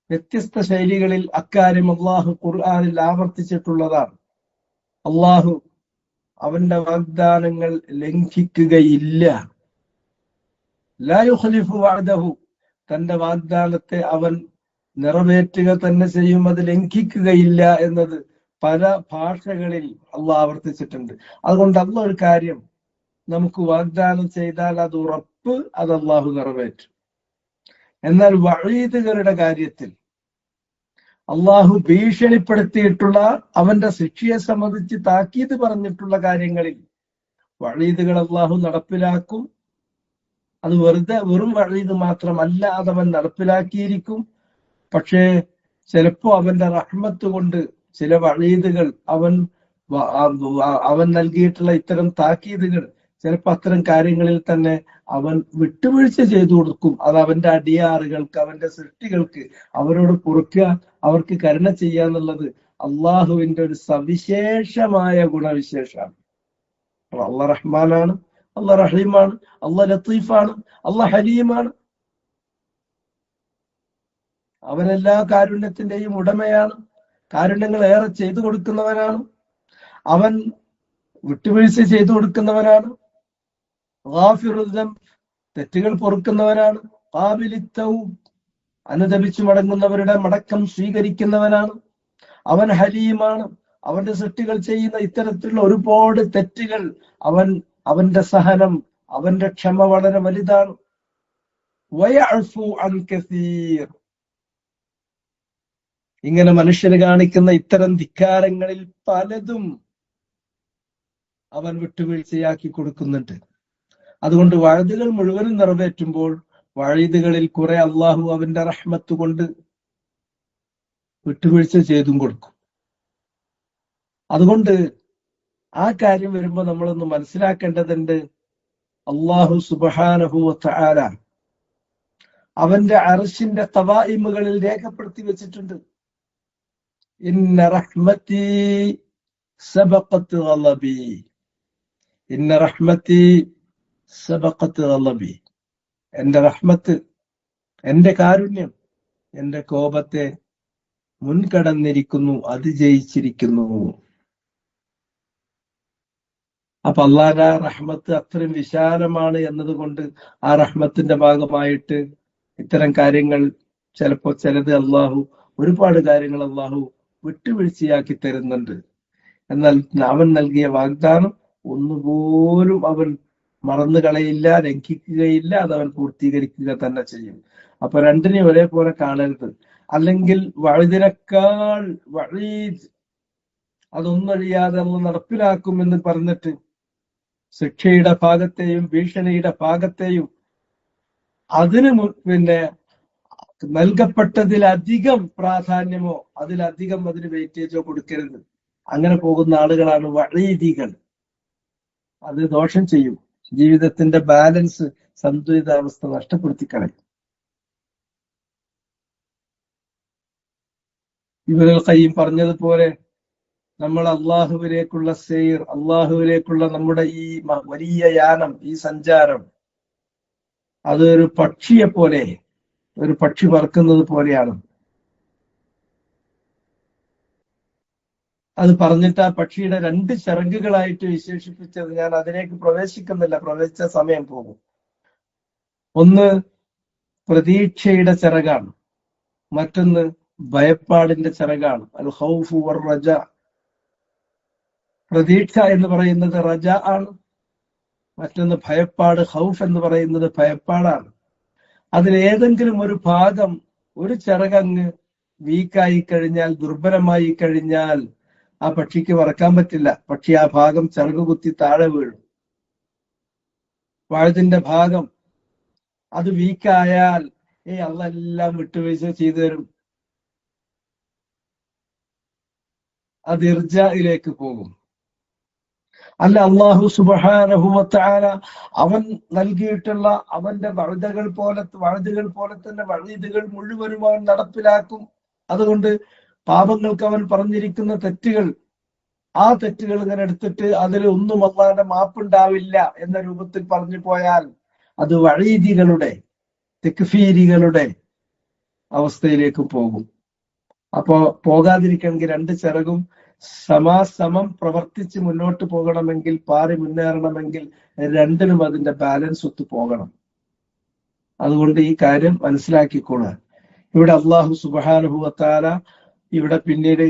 വ്യത്യസ്ത ശൈലികളിൽ അക്കാര്യം അള്ളാഹു ഖുർആനിൽ ആവർത്തിച്ചിട്ടുള്ളതാണ്. അള്ളാഹു അവന്റെ വാഗ്ദാനങ്ങൾ ലംഘിക്കുകയില്ല. ലാ യുഖ്ലിഫു വഅദഹു. തന്റെ വാഗ്ദാനത്തെ അവൻ നിറവേറ്റുക തന്നെ ചെയ്യും, അത് ലംഘിക്കുകയില്ല എന്നത് പല ഭാഷകളിൽ അള്ളാഹ് ആവർത്തിച്ചിട്ടുണ്ട്. അതുകൊണ്ട് അള്ളാഹ് ഒരു കാര്യം നമുക്ക് വാഗ്ദാനം ചെയ്താൽ അത് ഉറപ്പ്, അത് അള്ളാഹു നിറവേറ്റും. എന്നാൽ വഈദുകളുടെ കാര്യത്തിൽ അള്ളാഹു ഭീഷണിപ്പെടുത്തിയിട്ടുള്ള, അവന്റെ ശിക്ഷയെ സംബന്ധിച്ച് താക്കീത് പറഞ്ഞിട്ടുള്ള കാര്യങ്ങളിൽ വഈദുകൾ അള്ളാഹു നടപ്പിലാക്കും. അത് വെറും വഈദ് മാത്രമല്ല, അതവൻ നടപ്പിലാക്കിയിരിക്കും. പക്ഷേ ചിലപ്പോ അവന്റെ റഹ്മത്ത് കൊണ്ട് ചില വഈദുകൾ, അവൻ നൽകിയിട്ടുള്ള ഇത്തരം താക്കീതുകൾ, ചിലപ്പോ അത്തരം കാര്യങ്ങളിൽ തന്നെ അവൻ വിട്ടുവീഴ്ച ചെയ്തു കൊടുക്കും. അത് അവന്റെ അടിയാറുകൾക്ക്, അവന്റെ സൃഷ്ടികൾക്ക് അവരോട് പൊറുക്കുക, അവർക്ക് കരുണ ചെയ്യുക എന്നുള്ളത് അള്ളാഹുവിന്റെ ഒരു സവിശേഷമായ ഗുണവിശേഷമാണ്. അള്ളാഹ് റഹ്മാനാണ്, അള്ളാഹ് റഹീമാണ്, അള്ളാഹ് ലത്തീഫാണ്, അള്ളാഹ് ഹലീമാണ്. അവനെല്ലാ കാരുണ്യത്തിന്റെയും ഉടമയാണ്, കാരുണ്യങ്ങൾ ഏറെ ചെയ്തു കൊടുക്കുന്നവനാണ്, അവൻ വിട്ടുവീഴ്ച ചെയ്തു കൊടുക്കുന്നവനാണ്, ഗാഫിറുൽ ദംബ് തെറ്റുകൾ പൊറുക്കുന്നവനാണ്, ഖാബിലുത് തൗബ് അനുദപിച്ചു മടങ്ങുന്നവരുടെ മടക്കം സ്വീകരിക്കുന്നവനാണ്, അവൻ ഹലീമാണ്. അവന്റെ സൃഷ്ടികൾ ചെയ്യുന്ന ഇത്തരത്തിലുള്ള ഒരുപാട് തെറ്റുകൾ, അവന്റെ സഹനം, അവന്റെ ക്ഷമ വളരെ വലുതാണ്. വയഅഫു അൻ കസീർ. ഇങ്ങനെ മനുഷ്യന് കാണിക്കുന്ന ഇത്തരം ധിക്കാരങ്ങളിൽ പലതും അവൻ വിട്ടുവീഴ്ചയാക്കി കൊടുക്കുന്നുണ്ട്. അതുകൊണ്ട് വഅദുകൾ മുഴുവനും നിറവേറ്റുമ്പോൾ വഈദുകളിൽ കുറെ അള്ളാഹു അവന്റെ റഹ്മത്ത് കൊണ്ട് വിട്ടുവീഴ്ച ചെയ്തും കൊടുക്കും. അതുകൊണ്ട് ആ കാര്യം വരുമ്പോൾ നമ്മളൊന്ന് മനസ്സിലാക്കേണ്ടതുണ്ട്, അള്ളാഹു സുബ്ഹാനഹു വ തആല അവന്റെ അർശിന്റെ ഖവായിമുകളിൽ രേഖപ്പെടുത്തി വെച്ചിട്ടുണ്ട്, ഇന്ന റഹ്മതി സബഖത് ഗളബി. ഇന്ന റഹ്മതി സബഖത് ഗളബി. എന്റെ റഹ്മത്ത്, എന്റെ കാരുണ്യം എന്റെ കോപത്തെ മുൻകടന്നിരിക്കുന്നു, അതിജയിച്ചിരിക്കുന്നു. അപ്പൊ അള്ളാഹുവിന്റെ റഹ്മത്ത് അത്രയും വിശാലമാണ് എന്നതുകൊണ്ട് ആ റഹ്മത്തിന്റെ ഭാഗമായിട്ട് ഇത്തരം കാര്യങ്ങൾ ചിലപ്പോ ചിലത് ഒരുപാട് കാര്യങ്ങൾ അള്ളാഹു വിട്ടുവീഴ്ചയാക്കി തരുന്നുണ്ട്. എന്നാൽ അവൻ നൽകിയ വാഗ്ദാനം ഒന്നുപോലും അവൻ മറന്നു കളയില്ല, ലംഘിക്കുകയില്ല, അത് അവൻ പൂർത്തീകരിക്കുക തന്നെ ചെയ്യും. അപ്പൊ രണ്ടിനെയും ഒരേപോലെ കാണരുത്. അല്ലെങ്കിൽ വഴുതിനേക്കാൾ വഴീദ്, അതൊന്നഴിയാതെ നമ്മൾ നടപ്പിലാക്കുമെന്ന് പറഞ്ഞിട്ട് ശിക്ഷയുടെ ഭാഗത്തെയും ഭീഷണിയുടെ ഭാഗത്തെയും അതിന് പിന്നെ നൽകപ്പെട്ടതിലധികം പ്രാധാന്യമോ അതിലധികം അതിന് വെയിറ്റേജോ കൊടുക്കരുത്. അങ്ങനെ പോകുന്ന ആളുകളാണ് വഴീദികൾ. അത് ദോഷം ചെയ്യും, ജീവിതത്തിന്റെ ബാലൻസ്, സന്തുലിതാവസ്ഥ നഷ്ടപ്പെടുത്തി കളയും. ഇബ്നുൽ ഖയ്യിം പറഞ്ഞതുപോലെ നമ്മൾ അള്ളാഹുവിലേക്കുള്ള സെയ്ർ, അള്ളാഹുവിലേക്കുള്ള നമ്മുടെ ഈ വലിയ യാനം, ഈ സഞ്ചാരം, അതൊരു പക്ഷിയെ പോലെ, ഒരു പക്ഷി പറക്കുന്നത് പോലെയാണ്. അത് പറഞ്ഞിട്ട് ആ പക്ഷിയുടെ 2 ചിറകുകളായിട്ട് വിശേഷിപ്പിച്ചത് ഞാൻ അതിലേക്ക് പ്രവേശിക്കുന്നില്ല, പ്രവേശിച്ച സമയം പോകും. ഒന്ന് പ്രതീക്ഷയുടെ ചിറകാണ്, മറ്റൊന്ന് ഭയപ്പാടിന്റെ ചിറകാണ്. അൽ ഖൗഫ് വർ റജ. പ്രതീക്ഷ എന്ന് പറയുന്നത് റജ ആണ്, മറ്റൊന്ന് ഭയപ്പാട്, ഖൗഫ് എന്ന് പറയുന്നത് ഭയപ്പാടാണ്. അതിലേതെങ്കിലും ഒരു ഭാഗം, ഒരു ചിറകങ്ങ് വീക്കായി കഴിഞ്ഞാൽ, ദുർബലമായി കഴിഞ്ഞാൽ ആ പക്ഷിക്ക് പറക്കാൻ പറ്റില്ല. പക്ഷി ആ ഭാഗം ചിറക് കുത്തി താഴെ വീഴും. വഴുതിന്റെ ഭാഗം അത് വീക്കായാൽ അള്ളെല്ലാം വിട്ടുവീഴ്ച ചെയ്തു തരും, അത് ഇർജായിലേക്ക് പോകും. അല്ല, അല്ലാഹു സുബ്ഹാനഹു വ തആല അവൻ നൽകിയിട്ടുള്ള അവന്റെ വഅദകൾ പോലെ തന്നെ വഈദുകൾ മുഴുവനും അവൻ നടപ്പിലാക്കും. അതുകൊണ്ട് പാപങ്ങൾക്ക് അവൻ പറഞ്ഞിരിക്കുന്ന തെറ്റുകൾ, ആ തെറ്റുകൾ ഇങ്ങനെ എടുത്തിട്ട് അതിൽ ഒന്നും അല്ലാഹുവിന്റെ മാപ്പുണ്ടാവില്ല എന്ന രൂപത്തിൽ പറഞ്ഞു പോയാൽ അത് വഈദികളുടെ, തക്ഫീരികളുടെ അവസ്ഥയിലേക്ക് പോകും. അപ്പോ പോകാതിരിക്കണമെങ്കിൽ 2 ചിറകും സമാസമം പ്രവർത്തിച്ച് മുന്നോട്ട് പോകണമെങ്കിൽ, പാറി മുന്നേറണമെങ്കിൽ രണ്ടിനും അതിന്റെ ബാലൻസ് ഒത്തു പോകണം. അതുകൊണ്ട് ഈ കാര്യം മനസ്സിലാക്കിക്കൊള്ളുക. ഇവിടെ അല്ലാഹു സുബ്ഹാനഹു വ തആല ഇവിടെ പിന്നീട്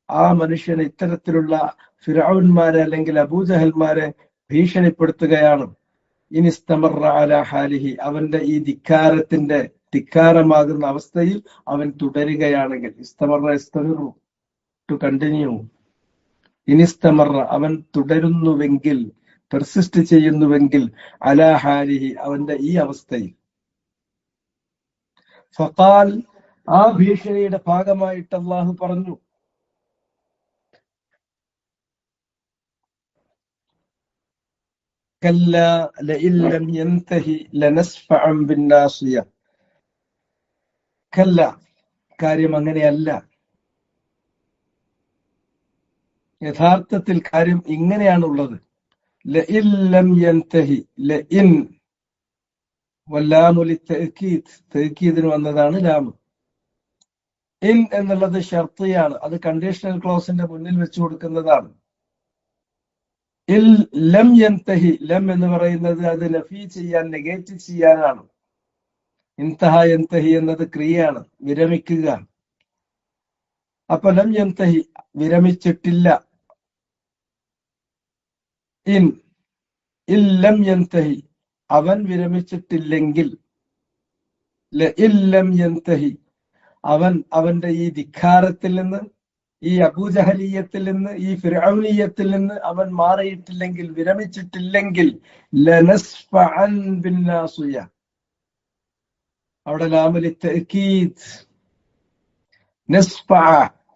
ആ മനുഷ്യനെ ഇത്തരത്തിലുള്ള ഫിർഔൻമാരെ അല്ലെങ്കിൽ അബൂജഹൽമാരെ ഭീഷണിപ്പെടുത്തുകയാണ്. ഇനിസ്തമറ അലാ ഹാലിഹി, അവന്റെ ഈ ധിക്കാരമാകുന്ന അവസ്ഥയിൽ അവൻ തുടരുകയാണെങ്കിൽ, ഇസ്തമറ ഇസ്തമിറു, ടു കണ്ടിന്യൂ. ഇനിസ്തമറ, അവൻ തുടരുന്നുവെങ്കിൽ, പെർസിസ്റ്റ് ചെയ്യുന്നുവെങ്കിൽ, അലാ ഹാലിഹി, അവന്റെ ഈ അവസ്ഥയിൽ. ഫഖാൽ, ആ ഭീഷണിയുടെ ഭാഗമായിട്ട് അല്ലാഹു പറഞ്ഞു, കല്ലാ ലഇൻ ലം യൻതഹി ലനസ്ഫഅൻ ബിന്നാസിയ. കല്ല, കാര്യം അങ്ങനെയല്ല. യഥാർത്ഥത്തിൽ കാര്യം ഇങ്ങനെയാണുള്ളത്. ലഇൻ ലം യൻതഹി, ലഇൻ വല്ലാമു ലിത്തഅകീദ്, തഅകീദിന് വന്നതാണ് ലാം. ഇൻ എന്നുള്ളത് ഷർത്തിയാണ്, അത് കണ്ടീഷണൽ ക്ലോസിന്റെ മുന്നിൽ വെച്ചു കൊടുക്കുന്നതാണ്. ലം യൻതഹി, ലം എന്ന് പറയുന്നത് അത് നഫി ചെയ്യാൻ, നെഗേറ്റ് ചെയ്യാനാണ്. ഇൻതഹ യൻതഹി എന്നത് ക്രിയയാണ്, വിരമിക്കുക. അപ്പൊ ലം യൻതഹി, വിരമിച്ചിട്ടില്ല. ഇൻ ലം യൻതഹി, അവൻ വിരമിച്ചിട്ടില്ലെങ്കിൽ. ലഇൻ ലം യൻതഹി, അവന്റെ ഈ ധിക്കാരത്തിൽ നിന്ന്, ഈ അബൂജഹലീയത്തിൽ നിന്ന്, ഈ ഫിർഔനിയത്തിൽ നിന്ന് അവൻ മാറിയിട്ടില്ലെങ്കിൽ, വിരമിച്ചിട്ടില്ലെങ്കിൽ, ലനസ്ഫഅൻ ബിന്നാസിയ. അവിടെ ലാമുൽ തഅകീദ്. നസ്ഫഅ,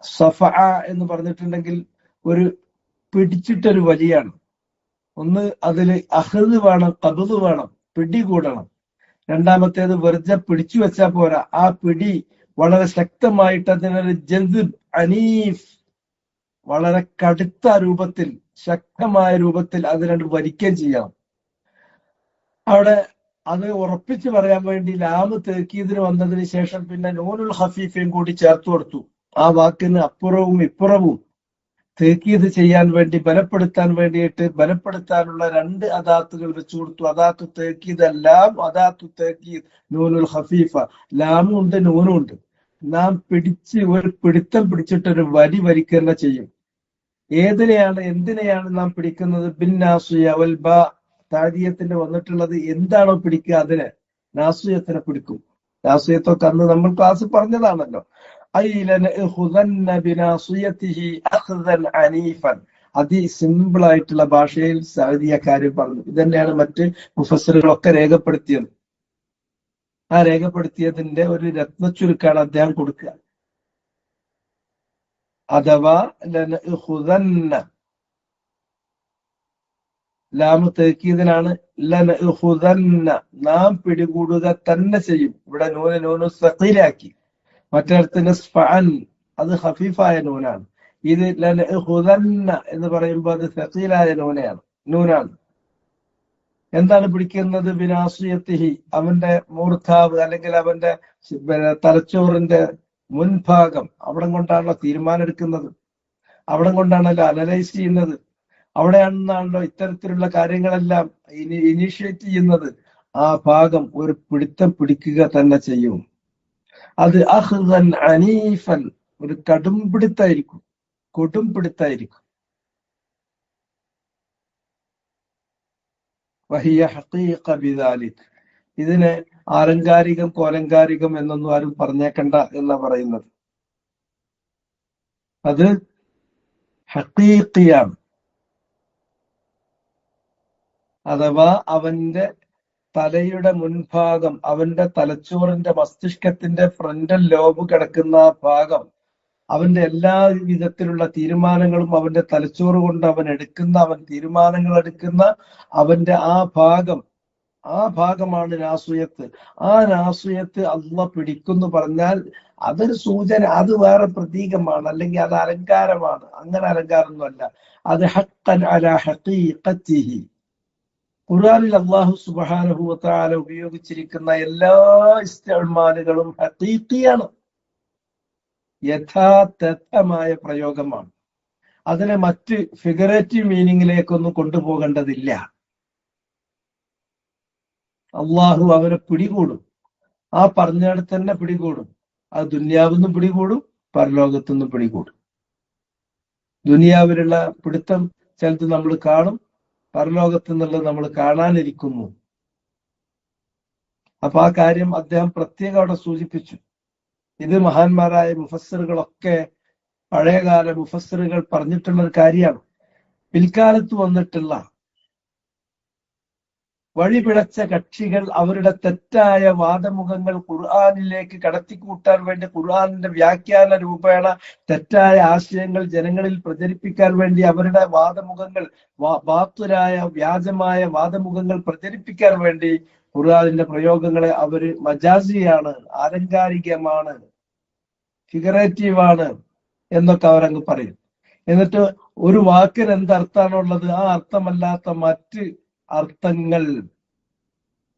സഫഅ എന്ന് പറഞ്ഞിട്ടുണ്ടെങ്കിൽ ഒരു പിടിച്ചിട്ടൊരു വലിയാണ്. ഒന്ന് അതിൽ അഖ്ദ് വേണം, ഖബ്ദ് വേണം, പിടികൂടണം. രണ്ടാമത്തേത് വെറുതെ പിടിച്ചു വെച്ചാൽ പോരാ, ആ പിടി വളരെ ശക്തമായിട്ട് അതിനൊരു ജദ്ബ് അനീഫ്, വളരെ കടുത്ത രൂപത്തിൽ, ശക്തമായ രൂപത്തിൽ അതിനോട് വലിക്കുകയും ചെയ്യണം. അവിടെ അത് ഉറപ്പിച്ചു പറയാൻ വേണ്ടി ലാമ് തഅകീദിന് വന്നതിന് ശേഷം പിന്നെ നൂനുൽ ഖഫീഫയും കൂടി ചേർത്ത് കൊടുത്തു. ആ വാക്കിന് അപ്പുറവും ഇപ്പുറവും തഅകീദ് ചെയ്യാൻ വേണ്ടി, ബലപ്പെടുത്താൻ വേണ്ടിയിട്ട്, ബലപ്പെടുത്താനുള്ള 2 അദാത്തുകൾ വെച്ചു കൊടുത്തു. അദാത്തു തഅകീദ് അല്ലാം, അദാത്തു തഅകീദ് നൂനുൽ ഖഫീഫ. ലാമും ഉണ്ട്, നൂനും ഉണ്ട്. നാം ഒരു പിടുത്തം പിടിച്ചിട്ട് ഒരു വലിക്കുക തന്നെ ചെയ്യും. എന്തിനെയാണ് നാം പിടിക്കുന്നത്? ബിൻ നാസിയ വൽ ബാ, താദിയത്തിന്റെ വന്നിട്ടുള്ളത് എന്താണോ പിടിക്കുക അതിനെ, നാസിയത്തിനെ പിടിക്കും. നാസിയത്തൊക്കെ അന്ന് നമ്മൾ ക്ലാസ് പറഞ്ഞതാണല്ലോ. സിമ്പിൾ ആയിട്ടുള്ള ഭാഷയിൽ സഅദിയക്കാര് പറഞ്ഞു. ഇതന്നെയാണ് മറ്റ് മുഫസ്സിറുകളൊക്കെ രേഖപ്പെടുത്തിയത്. ആ രേഖപ്പെടുത്തിയതിന്റെ ഒരു രത്നച്ചുരുക്കാണ് അദ്ദേഹം കൊടുക്കുക. അഥവാ ലനഅഖുദന്ന, ലാമു തഅക്കീദിനാണ്. ലനഅഖുദന്ന, നാം പിടികൂടുക തന്നെ ചെയ്യും. ഇവിടെ നൂന് സഖീലാക്കി. മറ്റേടത്ത് നിസ്ഫഅൻ, അത് ഖഫീഫായ നൂനാണ്. ഇത് ലനഅഖുദന്ന എന്ന് പറയുമ്പോൾ അത് സഖീലായ നൂനാണ്. എന്താണ് പിടിക്കുന്നത്? ബിനാസിയത്തിഹി, അവന്റെ മൂർധാവ് അല്ലെങ്കിൽ അവന്റെ തലച്ചോറിന്റെ മുൻഭാഗം, അവിടെ കൊണ്ടാണല്ലോ തീരുമാനം എടുക്കുന്നത്, അവിടെ കൊണ്ടാണല്ലോ അനലൈസ് ചെയ്യുന്നത്, അവിടെയാണെന്നാണല്ലോ ഇത്തരത്തിലുള്ള കാര്യങ്ങളെല്ലാം ഇനീഷ്യേറ്റ് ചെയ്യുന്നത്. ആ ഭാഗം ഒരു പിടുത്തം പിടിക്കുക തന്നെ ചെയ്യും. അത് അഖ്ദൻ അനീഫൻ, ഒരു കൊടുംപിടുത്തായിരിക്കും. വഹിയ ഹഖീഖ ബിദാലിക്, ഇതിനെ ആലങ്കാരികം കോലങ്കാരികം എന്നൊന്നും ആരും പറഞ്ഞേക്കണ്ട എന്നാ പറയുന്നത്. അത് ഹഖീഖിയാണ്. അഥവാ അവന്റെ തലയുടെ മുൻഭാഗം, അവന്റെ തലച്ചോറിന്റെ മസ്തിഷ്കത്തിന്റെ ഫ്രണ്ടൽ ലോബ് കിടക്കുന്ന ഭാഗം, അവന്റെ എല്ലാ വിധത്തിലുള്ള തീരുമാനങ്ങളും അവന്റെ തലച്ചോറ് കൊണ്ട് അവൻ തീരുമാനങ്ങൾ എടുക്കുന്ന അവന്റെ ആ ഭാഗമാണ് നാസുയത്ത്. ആ നാസുയത്ത് അള്ളാഹ് പിടിക്കുന്നു പറഞ്ഞാൽ അതൊരു സൂചന, അത് വേറെ പ്രതീകമാണ്, അല്ലെങ്കിൽ അത് അലങ്കാരമാണ്. അങ്ങനെ അലങ്കാരമൊന്നുമല്ല, അത് ഹഖ്ഖൻ അലാ ഹഖീഖത്തിഹി. ഖുർആനിൽ അല്ലാഹു സുബ്ഹാനഹു വ തആല ഉപയോഗിച്ചിരിക്കുന്ന എല്ലാ ഇസ്തിഅമാലുകളും ഹഖീഖിയാണ്, യഥാർത്ഥമായ പ്രയോഗമാണ്. അതിനെ മറ്റ് ഫിഗറേറ്റീവ് മീനിങ്ങിലേക്കൊന്നും കൊണ്ടുപോകേണ്ടതില്ല. അള്ളാഹു അവനെ പിടികൂടും, ആ പറഞ്ഞിടത്ത് തന്നെ പിടികൂടും. അത് ദുനിയാവിന്നും പിടികൂടും, പരലോകത്തുനിന്നും പിടികൂടും. ദുനിയാവിലുള്ള പിടുത്തം ചിലത് നമ്മൾ കാണും, പരലോകത്ത് നിന്നുള്ളത് നമ്മൾ കാണാനിരിക്കുന്നു. അപ്പൊ ആ കാര്യം അദ്ദേഹം പ്രത്യേകം അവിടെ സൂചിപ്പിച്ചു. ഇത് മഹാന്മാരായ മുഫസ്സിറുകളൊക്കെ, പഴയകാല മുഫസ്സിറുകൾ പറഞ്ഞിട്ടുള്ള ഒരു കാര്യമാണ്. പിൽക്കാലത്ത് വന്നിട്ടുള്ള വഴിപിഴച്ച കക്ഷികൾ അവരുടെ തെറ്റായ വാദമുഖങ്ങൾ ഖുർആനിലേക്ക് കടത്തിക്കൂട്ടാൻ വേണ്ടി, ഖുർആനിന്റെ വ്യാഖ്യാന രൂപേണ തെറ്റായ ആശയങ്ങൾ ജനങ്ങളിൽ പ്രചരിപ്പിക്കാൻ വേണ്ടി അവരുടെ വാദമുഖങ്ങൾ, ബാത്തുലായ വ്യാജമായ വാദമുഖങ്ങൾ പ്രചരിപ്പിക്കാൻ വേണ്ടി ഖുർആനിന്റെ പ്രയോഗങ്ങളെ അവര് മജാസിയാണ്, ആലങ്കാരികമാണ്, ഫിഗറേറ്റീവാണ് എന്നൊക്കെ അവരങ്ങ് പറയും. എന്നിട്ട് ഒരു വാക്കിന് എന്തർത്ഥാണുള്ളത്, ആ അർത്ഥമല്ലാത്ത മറ്റ് അർത്ഥങ്ങൾ,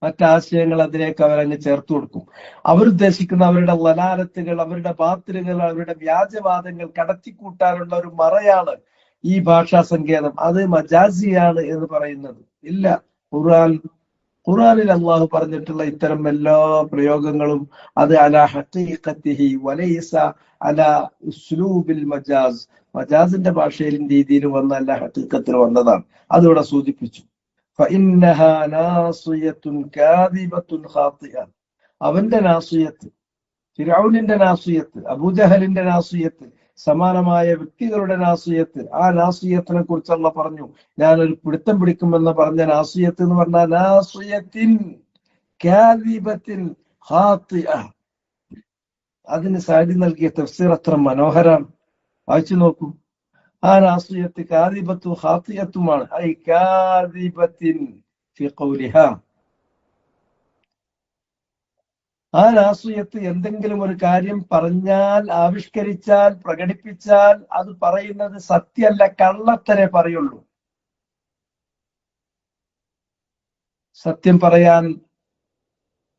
മറ്റാശയങ്ങൾ അതിലേക്ക് അവരങ്ങ് ചേർത്ത് കൊടുക്കും. അവരുദ്ദേശിക്കുന്ന അവരുടെ വലാലത്തുകൾ, അവരുടെ ബാത്തിലുകൾ, അവരുടെ വ്യാജവാദങ്ങൾ കടത്തിക്കൂട്ടാനുള്ള ഒരു മറയാണ് ഈ ഭാഷാ സങ്കേതം. അത് മജാസിയാണ് എന്ന് പറയുന്നത് ഇല്ല. ഖുർആനിൽ അള്ളാഹു പറഞ്ഞിട്ടുള്ള ഇത്തരം എല്ലാ പ്രയോഗങ്ങളും അത് അലാ ഹഖീഖത്തിഹി വലൈസ അലാ ഉസ്ലൂബിൽ മജാസ്, മജാസിന്റെ ഭാഷയിലും രീതിയിലും വന്ന അല്ല, ഹഖീഖത്തിൽ വന്നതാണ്. അതിവിടെ സൂചിപ്പിച്ചു. ഫഇന്നഹാ നാസിയത്തുൻ കാദിബത്തുൻ ഖാതിഅ, അവന്റെ നാസിയത്ത്, ഫിർഔനിന്റെ നാസിയത്ത്, അബൂജഹലിന്റെ നാസിയത്ത്, സമാനമായ വ്യക്തികളുടെ നാസിയത്ത്, ആ നാസിയത്തിനെ കുറിച്ച് അള്ളാഹ് പറഞ്ഞു, ഞാനൊരു പിടുത്തം പിടിക്കുമെന്ന് പറഞ്ഞ നാസിയത്ത് എന്ന് പറഞ്ഞാൽ നാസിയത്തിൻ കാദിബത്തിൻ ഖാതിഅ. അതിന് സാരി നൽകിയ തഫ്സീർ അത്ര മനോഹരമാണ്, വായിച്ചു നോക്കൂ. ആ നാസിയത്ത് കാദിബത്തും ഖാതിഅത്തുമാണ്. ഐ കാദിബത്തിൻ ഫി ഖൗലിഹാ. ആ നാസിയത്ത് എന്തെങ്കിലും ഒരു കാര്യം പറഞ്ഞാൽ, ആവിഷ്കരിച്ചാൽ, പ്രകടിപ്പിച്ചാൽ അത് പറയുന്നത് സത്യമല്ല, കള്ളത്തരെ പറയുള്ളൂ. സത്യം പറയാൻ